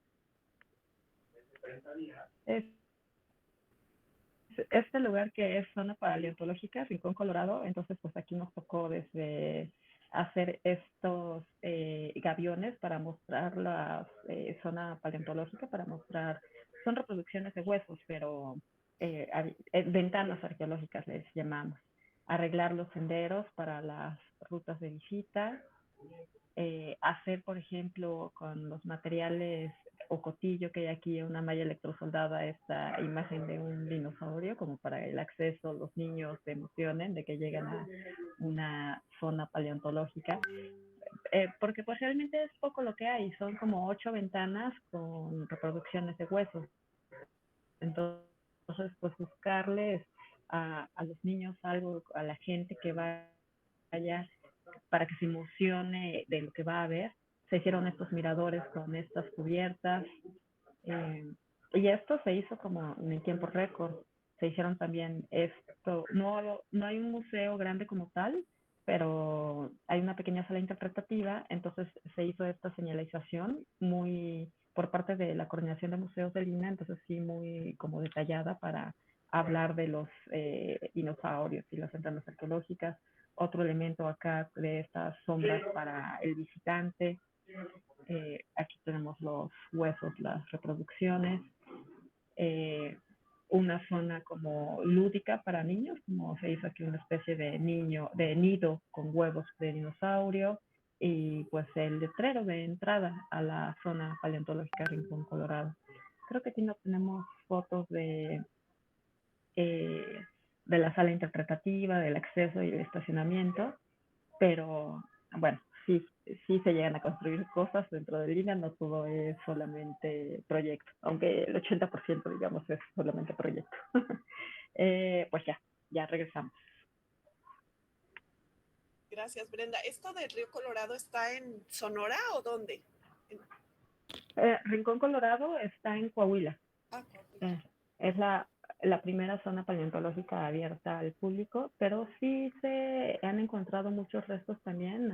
Este lugar que es zona paleontológica, Rincón Colorado, entonces pues aquí nos tocó desde hacer estos gaviones para mostrar la zona paleontológica, para mostrar, son reproducciones de huesos, pero ventanas arqueológicas les llamamos, arreglar los senderos para las rutas de visita, hacer, por ejemplo, con los materiales o cotillo que hay aquí, una malla electrosoldada, esta imagen de un dinosaurio, como para el acceso, los niños se emocionen de que llegan a una zona paleontológica, porque pues realmente es poco lo que hay, son como 8 ventanas con reproducciones de huesos. Entonces, pues buscarles a los niños algo, a la gente que vaya para que se emocione de lo que va a ver. Se hicieron estos miradores con estas cubiertas y esto se hizo como en el tiempo récord. Se hicieron también esto, no hay un museo grande como tal, pero hay una pequeña sala interpretativa, entonces se hizo esta señalización muy por parte de la Coordinación de Museos de Lina, entonces sí muy como detallada para hablar de los dinosaurios y las ventanas arqueológicas. Otro elemento acá de estas sombras para el visitante. Aquí tenemos los huesos, las reproducciones. Una zona como lúdica para niños, como se hizo aquí una especie de nido con huevos de dinosaurio, y pues el letrero de entrada a la zona paleontológica Rincón Colorado. Creo que aquí no tenemos fotos de la sala interpretativa, del acceso y el estacionamiento, pero bueno, sí se llegan a construir cosas dentro de Lina, no todo es solamente proyecto, aunque el 80% digamos es solamente proyecto. Pues ya regresamos. Gracias, Brenda. ¿Esto del Río Colorado está en Sonora o dónde? Rincón Colorado está en Coahuila. Coahuila. Es la primera zona paleontológica abierta al público, pero sí se han encontrado muchos restos también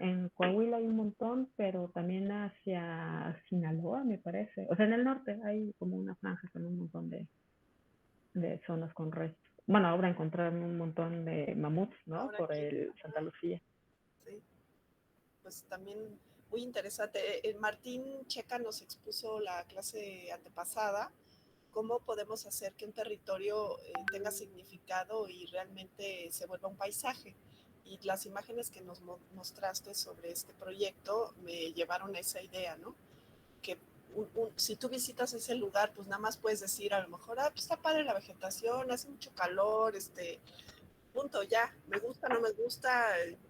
en Coahuila hay un montón, pero también hacia Sinaloa, me parece. O sea, en el norte hay como una franja con un montón de zonas con restos. Bueno, ahora encontraron un montón de mamuts, ¿no? Ahora Por aquí. el Santa Lucía. Sí, pues también muy interesante. Martín Checa nos expuso la clase antepasada cómo podemos hacer que un territorio tenga significado y realmente se vuelva un paisaje. Y las imágenes que nos mostraste sobre este proyecto me llevaron a esa idea, ¿no? Que si tú visitas ese lugar, pues nada más puedes decir a lo mejor, pues está padre la vegetación, hace mucho calor, punto, ya, me gusta, no me gusta.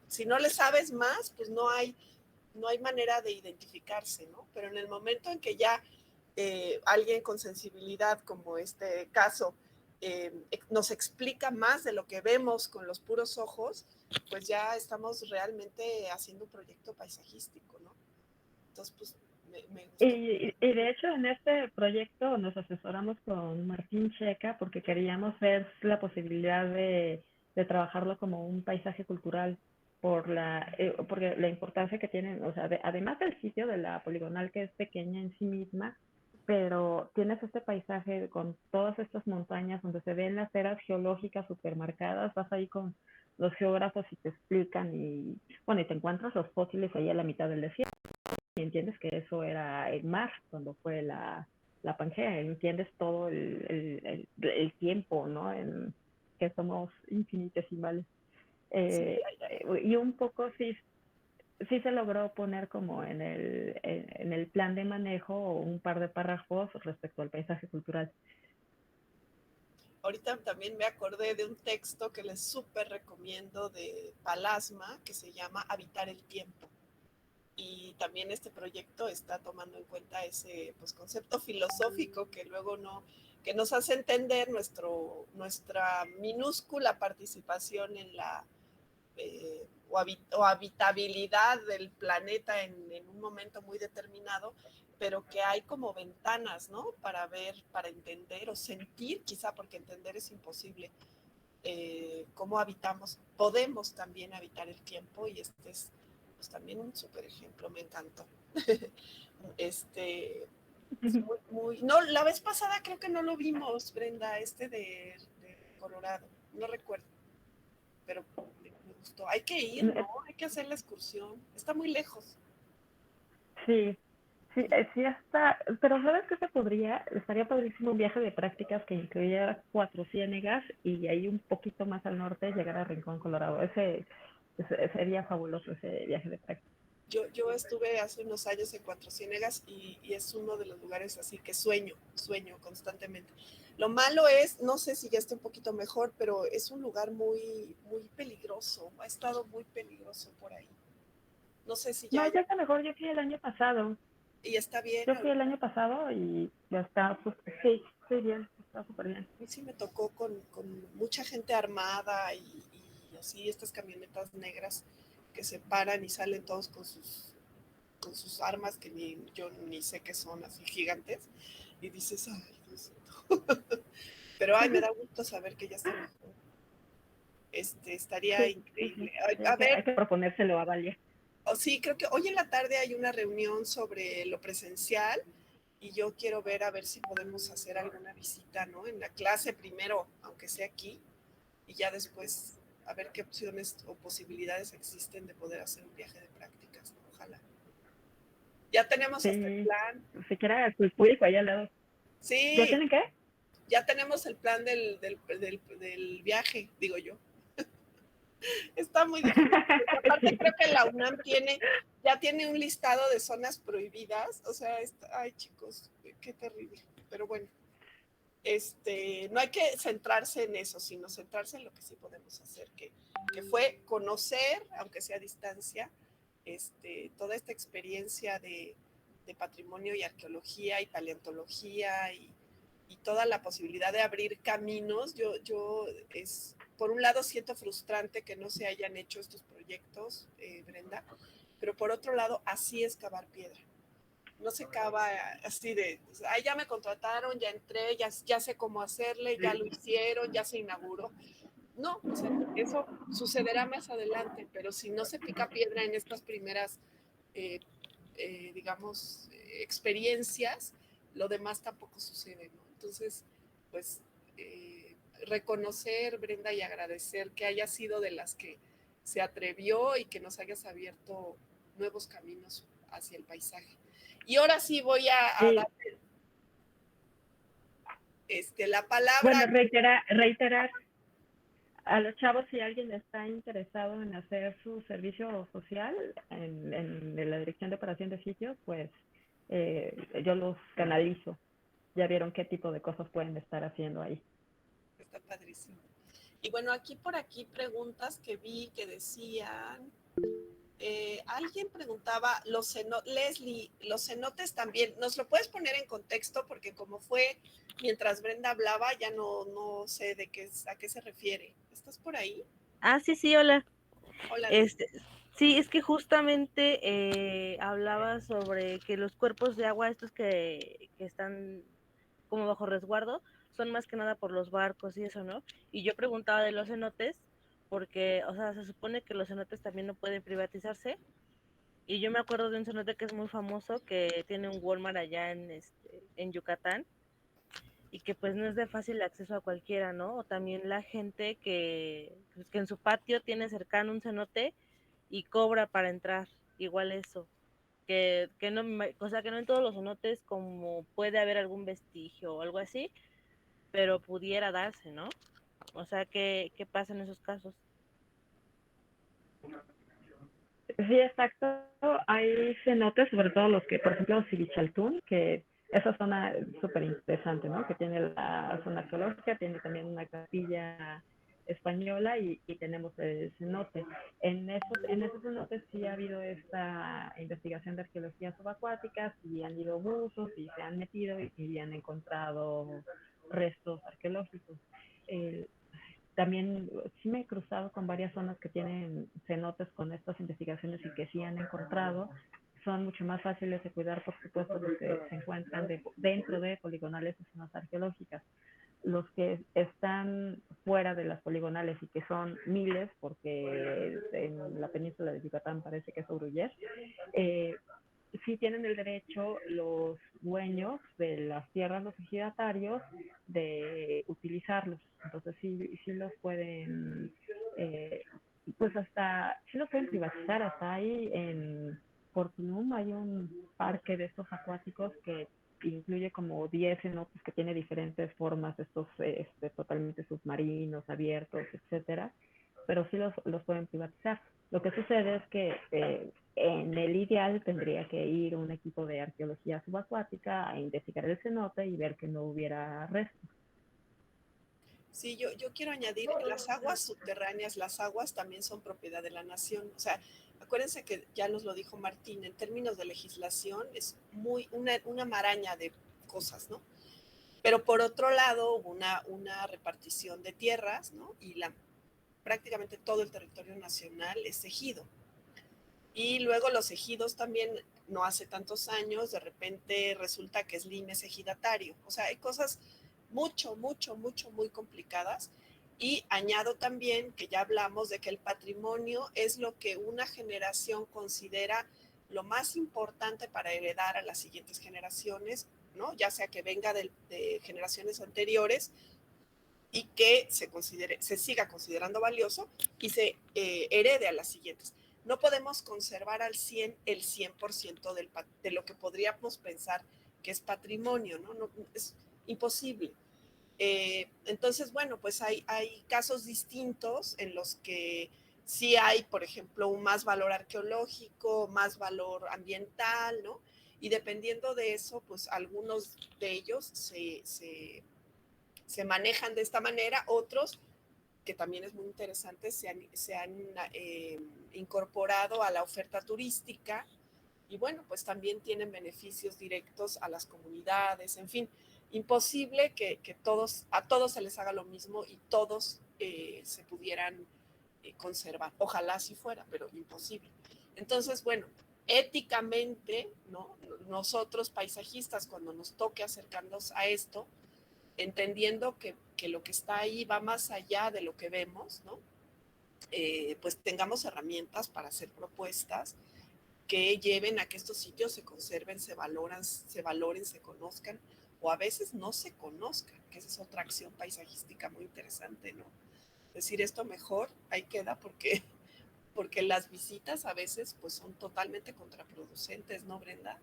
Si no le sabes más, pues no hay manera de identificarse, ¿no? Pero en el momento en que ya alguien con sensibilidad, como este caso, nos explica más de lo que vemos con los puros ojos, pues ya estamos realmente haciendo un proyecto paisajístico, ¿no? Entonces, pues me gustó. Y de hecho en este proyecto nos asesoramos con Martín Checa porque queríamos ver la posibilidad de trabajarlo como un paisaje cultural porque la importancia que tienen, o sea, además del sitio de la poligonal que es pequeña en sí misma, pero tienes este paisaje con todas estas montañas donde se ven las eras geológicas supermarcadas, vas ahí con los geógrafos y te explican y bueno, y te encuentras los fósiles ahí a la mitad del desierto. Y entiendes que eso era el mar cuando fue la Pangea, entiendes todo el tiempo, ¿no? Que somos infinitesimales. Y un poco sí se logró poner como en el plan de manejo un par de párrafos respecto al paisaje cultural. Ahorita también me acordé de un texto que les súper recomiendo de Palasma, que se llama Habitar el Tiempo. Y también este proyecto está tomando en cuenta ese pues, concepto filosófico que luego que nos hace entender nuestra minúscula participación en la o habitabilidad del planeta en un momento muy determinado, pero que hay como ventanas, ¿no? Para ver, para entender o sentir, quizá porque entender es imposible, cómo habitamos, podemos también habitar el tiempo, y este es pues, también un súper ejemplo, me encantó. Es muy, no, la vez pasada creo que no lo vimos, Brenda, de Colorado, no recuerdo, pero me gustó. Hay que ir, ¿no? Hay que hacer la excursión, está muy lejos. Sí, sí está, pero ¿sabes qué se podría? Estaría padrísimo un viaje de prácticas que incluyera Cuatro Ciénegas y ahí un poquito más al norte llegar a Rincón, Colorado. Ese sería fabuloso, ese viaje de prácticas. Yo estuve hace unos años en Cuatro Ciénegas y es uno de los lugares así que sueño constantemente. Lo malo es, no sé si ya está un poquito mejor, pero es un lugar muy, muy peligroso. Ha estado muy peligroso por ahí. No sé si ya... No, ya está mejor, yo fui el año pasado. Y está bien. Yo fui el año pasado y ya está, sí, estoy bien, está súper bien. A mí sí me tocó con mucha gente armada y así estas camionetas negras que se paran y salen todos con sus armas que yo ni sé qué son, así gigantes, y dices, ay, Dios mío. Pero ay, me da gusto saber que ya está mejor. Estaría increíble. Sí, hay que proponérselo a Valia. Sí, creo que hoy en la tarde hay una reunión sobre lo presencial y yo quiero ver a ver si podemos hacer alguna visita, ¿no? En la clase primero, aunque sea aquí, y ya después a ver qué opciones o posibilidades existen de poder hacer un viaje de prácticas, ¿no? Ojalá. Ya tenemos hasta el plan. Siquiera el público allá al lado. Sí. ¿Ya tienen qué? Ya tenemos el plan del viaje, digo yo. Está muy difícil. Aparte creo que la UNAM ya tiene un listado de zonas prohibidas. O sea, ay chicos, qué terrible. Pero bueno, no hay que centrarse en eso, sino centrarse en lo que sí podemos hacer, que fue conocer, aunque sea a distancia, toda esta experiencia de patrimonio y arqueología y paleontología y toda la posibilidad de abrir caminos. Por un lado siento frustrante que no se hayan hecho estos proyectos, Brenda, pero por otro lado así es cavar piedra. No se cava así de, ay, ya me contrataron, ya entré, ya sé cómo hacerle, ya lo hicieron, ya se inauguró. No, o sea, eso sucederá más adelante, pero si no se pica piedra en estas primeras, digamos, experiencias, lo demás tampoco sucede, ¿no? Entonces, pues, reconocer, Brenda, y agradecer que haya sido de las que se atrevió y que nos hayas abierto nuevos caminos hacia el paisaje. Y ahora sí voy a dar la palabra. Bueno, reiterar a los chavos, si alguien está interesado en hacer su servicio social en la Dirección de Operación de Sitios, pues yo los canalizo. Ya vieron qué tipo de cosas pueden estar haciendo ahí. Está padrísimo. Y bueno, por aquí preguntas que vi que decían, alguien preguntaba, Leslie, los cenotes también, ¿nos lo puedes poner en contexto? Porque como fue mientras Brenda hablaba, ya no sé a qué se refiere. ¿Estás por ahí? Ah, sí, hola. Hola. Sí, es que justamente hablaba sobre que los cuerpos de agua, estos que están como bajo resguardo, son más que nada por los barcos y eso, ¿no? Y yo preguntaba de los cenotes, porque, o sea, se supone que los cenotes también no pueden privatizarse, y yo me acuerdo de un cenote que es muy famoso, que tiene un Walmart allá en Yucatán, y que pues no es de fácil acceso a cualquiera, ¿no? O también la gente pues, que en su patio tiene cercano un cenote y cobra para entrar, igual eso. Que no, o sea, que no en todos los cenotes como puede haber algún vestigio o algo así, pero pudiera darse, ¿no? O sea, ¿qué pasa en esos casos? Sí, exacto. Hay cenotes, sobre todo los que, por ejemplo, Sivichaltún, que esa zona es súper interesante, ¿no? Que tiene la zona arqueológica, tiene también una capilla española y tenemos el cenote. En esos cenotes sí ha habido esta investigación de arqueología subacuática, y han ido buzos y se han metido y han encontrado restos arqueológicos. También sí me he cruzado con varias zonas que tienen cenotes con estas investigaciones y que sí han encontrado. Son mucho más fáciles de cuidar, por supuesto, los que se encuentran dentro de poligonales y zonas arqueológicas. los que están fuera de las poligonales y que son miles, porque en la península de Yucatán parece que es Uruguay, sí tienen el derecho los dueños de las tierras, los ejidatarios, de utilizarlos. Entonces sí los pueden, pues hasta, sí los pueden privatizar. Hasta ahí en Portunum hay un parque de estos acuáticos que incluye como 10 cenotes que tiene diferentes formas, estos totalmente submarinos, abiertos, etcétera, pero sí los pueden privatizar. Lo que sucede es que en el ideal tendría que ir un equipo de arqueología subacuática a investigar el cenote y ver que no hubiera restos. Sí, yo quiero añadir, las aguas subterráneas, las aguas también son propiedad de la nación. O sea, acuérdense que ya nos lo dijo Martín, en términos de legislación es una maraña de cosas, ¿no? Pero por otro lado, hubo una repartición de tierras, ¿no? Y prácticamente todo el territorio nacional es ejido. Y luego los ejidos también, no hace tantos años, de repente resulta que Slim es ejidatario. O sea, hay cosas muy complicadas. Y añado también que ya hablamos de que el patrimonio es lo que una generación considera lo más importante para heredar a las siguientes generaciones, ¿no? Ya sea que venga de generaciones anteriores y que se siga considerando valioso y se herede a las siguientes. No podemos conservar al 100 el 100% de lo que podríamos pensar que es patrimonio, ¿no? Es imposible. Entonces, bueno, pues hay casos distintos en los que sí hay, por ejemplo, un más valor arqueológico, más valor ambiental, ¿no? Y dependiendo de eso, pues algunos de ellos se manejan de esta manera, otros, que también es muy interesante, se han incorporado a la oferta turística y bueno, pues también tienen beneficios directos a las comunidades, en fin, imposible que a todos se les haga lo mismo y todos se pudieran conservar. Ojalá así fuera, pero imposible. Entonces, bueno, éticamente, ¿no? Nosotros paisajistas, cuando nos toque acercarnos a esto, entendiendo que lo que está ahí va más allá de lo que vemos, ¿no? Pues tengamos herramientas para hacer propuestas que lleven a que estos sitios se conserven, se valoren, se conozcan, o a veces no se conozcan, que esa es otra acción paisajística muy interesante, ¿no? Decir esto mejor, ahí queda, porque las visitas a veces pues son totalmente contraproducentes, ¿no, Brenda?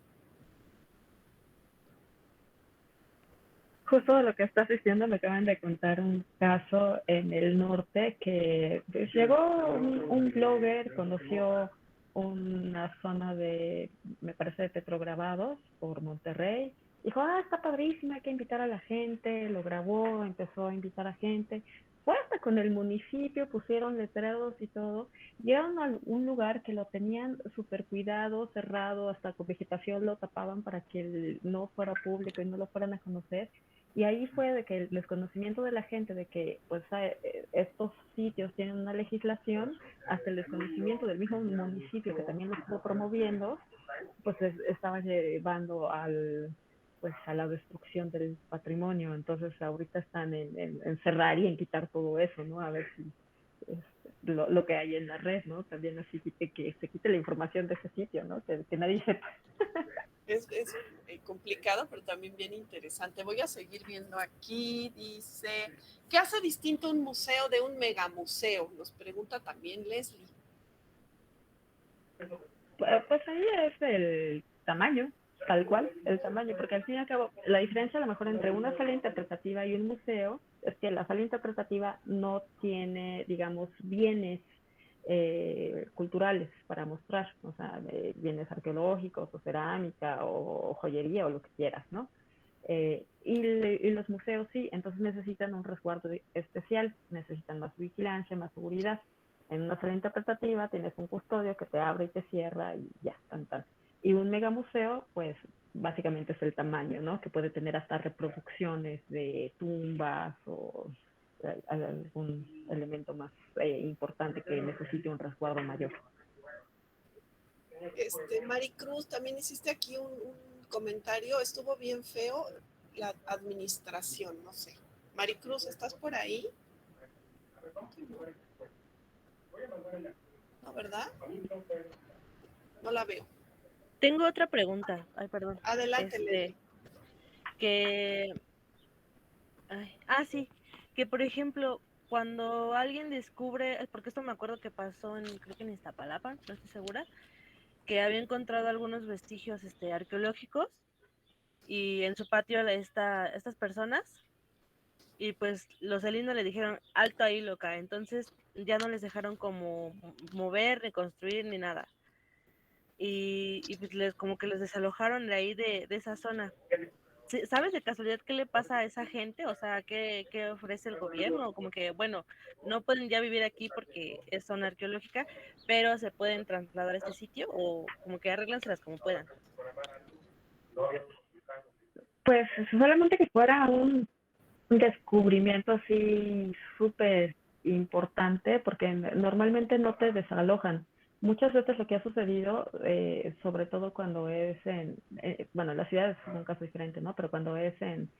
Justo de lo que estás diciendo, me acaban de contar un caso en el norte que pues, llegó un blogger, conoció una zona de, me parece, de petrograbados por Monterrey. Dijo, está padrísimo, hay que invitar a la gente, lo grabó, empezó a invitar a gente. Fue hasta con el municipio, pusieron letreros y todo. Llegaron a un lugar que lo tenían súper cuidado, cerrado, hasta con vegetación lo tapaban para que no fuera público y no lo fueran a conocer. Y ahí fue de que el desconocimiento de la gente de que pues estos sitios tienen una legislación, hasta el desconocimiento del mismo municipio que también lo estuvo promoviendo, pues estaba llevando pues a la destrucción del patrimonio. Entonces ahorita están en cerrar y en quitar todo eso, ¿no? A ver si lo que hay en la red, ¿no? También así que se quite la información de ese sitio, ¿no? Que nadie sepa. Es complicado, pero también bien interesante. Voy a seguir viendo aquí. Dice, ¿qué hace distinto un museo de un megamuseo? Nos pregunta también Leslie. Pues ahí es el tamaño, tal cual, el tamaño, porque al fin y al cabo, la diferencia a lo mejor entre una sala interpretativa y un museo es que la sala interpretativa no tiene, digamos, bienes culturales para mostrar, o sea, bienes arqueológicos o cerámica o joyería o lo que quieras, ¿no? Y los museos sí, entonces necesitan un resguardo especial, necesitan más vigilancia, más seguridad. En una sala interpretativa tienes un custodio que te abre y te cierra y ya, tan. Y un megamuseo, pues básicamente es el tamaño, ¿no? Que puede tener hasta reproducciones de tumbas o algún elemento más importante que necesite un resguardo mayor. Maricruz, también hiciste aquí un comentario, estuvo bien feo la administración, no sé, Maricruz, ¿estás por ahí? No, ¿verdad? No la veo. Tengo otra pregunta. Ay, perdón. Adelante, Leli. Sí, que por ejemplo, cuando alguien descubre, porque esto me acuerdo que pasó creo que en Iztapalapa, no estoy segura, que había encontrado algunos vestigios arqueológicos y en su patio estas personas, y pues los Celino le dijeron alto ahí, loca. Entonces ya no les dejaron como mover, ni construir, ni nada. Y pues como que les desalojaron de ahí de esa zona. ¿Sabes de casualidad qué le pasa a esa gente? O sea, ¿qué ofrece el gobierno? Como que, bueno, no pueden ya vivir aquí porque es zona arqueológica, pero se pueden trasladar a este sitio, o como que arréglanselas como puedan. Pues solamente que fuera un descubrimiento así súper importante, porque normalmente no te desalojan. Muchas veces lo que ha sucedido, sobre todo cuando es bueno, las ciudades es un caso diferente, ¿no? Pero cuando es en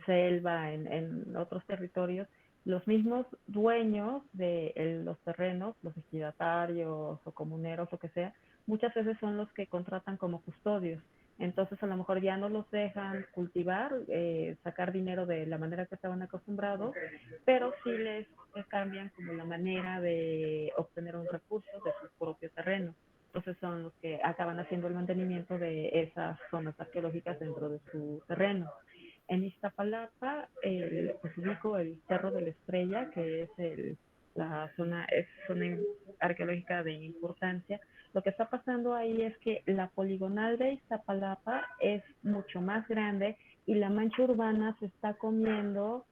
selva, en otros territorios, los mismos dueños de los terrenos, los ejidatarios o comuneros o que sea, muchas veces son los que contratan como custodios. Entonces a lo mejor ya no los dejan cultivar, sacar dinero de la manera que estaban acostumbrados, pero sí les cambian como la manera de obtener un recurso de su propio terreno. Entonces son los que acaban haciendo el mantenimiento de esas zonas arqueológicas dentro de su terreno. En Iztapalapa, pues ubico el Cerro de la Estrella, que es la zona, es zona arqueológica de importancia. Lo que está pasando ahí es que la poligonal de Iztapalapa es mucho más grande y la mancha urbana se está comiendo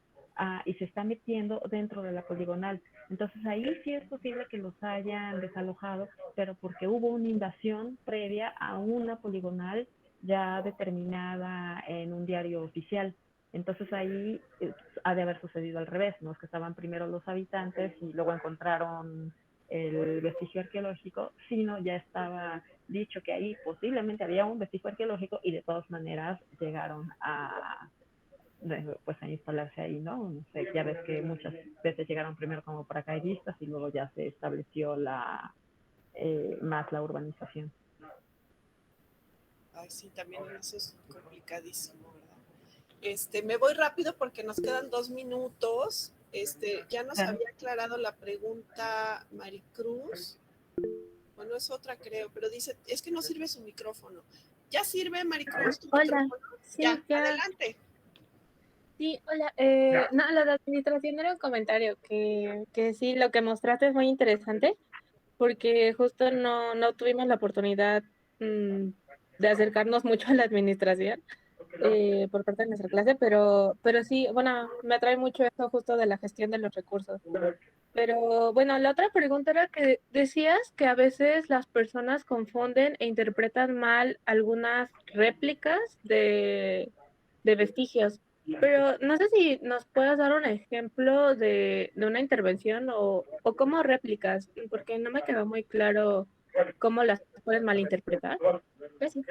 y se está metiendo dentro de la poligonal. Entonces ahí sí es posible que los hayan desalojado, pero porque hubo una invasión previa a una poligonal ya determinada en un diario oficial. Entonces ahí ha de haber sucedido al revés, ¿no? Es que estaban primero los habitantes y luego encontraron el vestigio arqueológico, sino ya estaba dicho que ahí posiblemente había un vestigio arqueológico y de todas maneras llegaron pues a instalarse ahí, ¿no? No sé, ya ves que muchas veces llegaron primero como paracaidistas y luego ya se estableció más la urbanización. Ay, sí, también eso es complicadísimo, ¿verdad? Me voy rápido porque nos quedan 2 minutos. Ya nos había aclarado la pregunta Maricruz. Bueno, es otra creo, pero dice, es que no sirve su micrófono. ¿Ya sirve, Maricruz, tu micrófono? Sí, ya, adelante. Sí, hola. No, la de administración era un comentario que sí, lo que mostraste es muy interesante, porque justo no tuvimos la oportunidad de acercarnos mucho a la administración por parte de nuestra clase, pero sí, bueno, me atrae mucho eso justo de la gestión de los recursos. Pero bueno, la otra pregunta era que decías que a veces las personas confunden e interpretan mal algunas réplicas de vestigios, pero no sé si nos puedes dar un ejemplo de una intervención o cómo réplicas, porque no me quedó muy claro cómo las puedes malinterpretar. Gracias.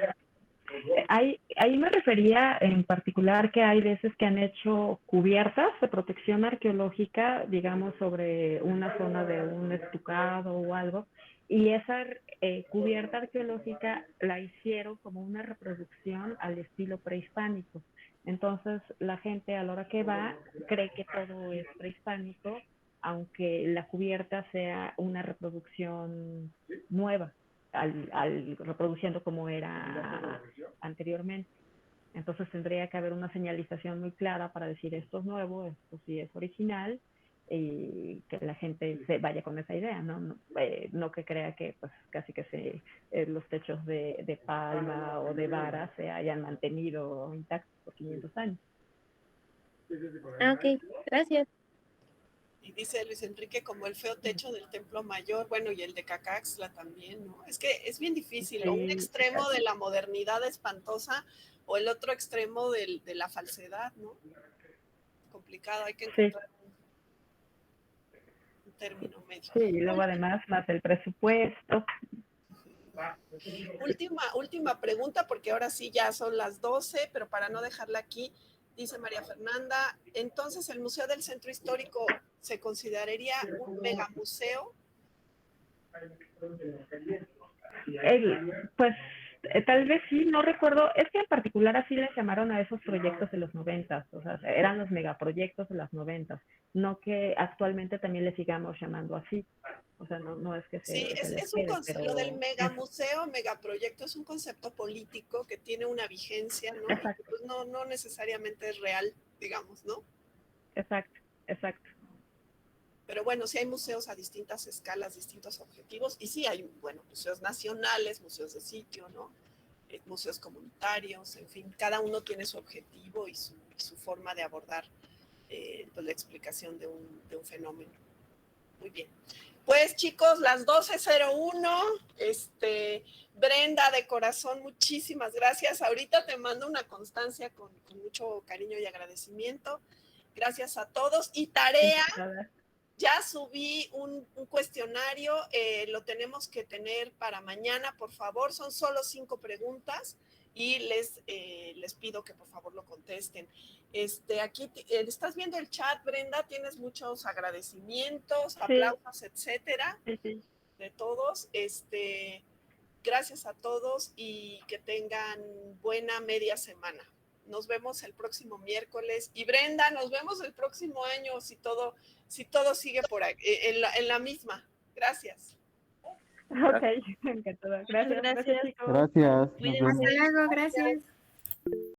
Ahí me refería en particular que hay veces que han hecho cubiertas de protección arqueológica, digamos, sobre una zona de un estucado o algo, y esa cubierta arqueológica la hicieron como una reproducción al estilo prehispánico. Entonces la gente a la hora que va cree que todo es prehispánico, aunque la cubierta sea una reproducción nueva. Al reproduciendo como era anteriormente. Entonces tendría que haber una señalización muy clara para decir esto es nuevo, esto sí es original, y que la gente se vaya con esa idea, no que crea que pues casi que los techos de palma o de vara se hayan mantenido intactos por 500 años. Ok, gracias. Y dice Luis Enrique, como el feo techo del Templo Mayor, bueno, y el de Cacaxtla también, ¿no? Es que es bien difícil, o un extremo de la modernidad espantosa, o el otro extremo de la falsedad, ¿no? Complicado, hay que encontrar un término medio. Sí, y luego además más el presupuesto. Última pregunta, porque ahora sí ya son las 12, pero para no dejarla aquí, Dice María Fernanda, entonces el Museo del Centro Histórico se consideraría un megamuseo. Pues tal vez sí, no recuerdo, es que en particular así les llamaron a esos proyectos de los 90, o sea, eran los megaproyectos de los 90, no que actualmente también le sigamos llamando así, o sea, no es que Sí, se les es un quede, concepto, pero... lo del megamuseo, megaproyecto es un concepto político que tiene una vigencia, ¿no? Exacto. Y que, pues, no necesariamente es real, digamos, ¿no? Exacto. Pero bueno, sí hay museos a distintas escalas, distintos objetivos, y sí hay, bueno, museos nacionales, museos de sitio, ¿no? Museos comunitarios, en fin, cada uno tiene su objetivo y su forma de abordar pues, la explicación de un fenómeno. Muy bien. Pues chicos, las 12:01, Brenda, de corazón, muchísimas gracias. Ahorita te mando una constancia con mucho cariño y agradecimiento. Gracias a todos. Y tarea, ya subí un cuestionario, lo tenemos que tener para mañana, por favor. Son solo 5 preguntas y les pido que por favor lo contesten. Aquí estás viendo el chat, Brenda, tienes muchos agradecimientos, aplausos, etcétera, de todos. Gracias a todos y que tengan buena media semana. Nos vemos el próximo miércoles. Y Brenda, nos vemos el próximo año si todo sigue por ahí, en la misma. Gracias. Ok, encantada. Gracias, chicos. Gracias. Cuídense. Hasta luego, gracias.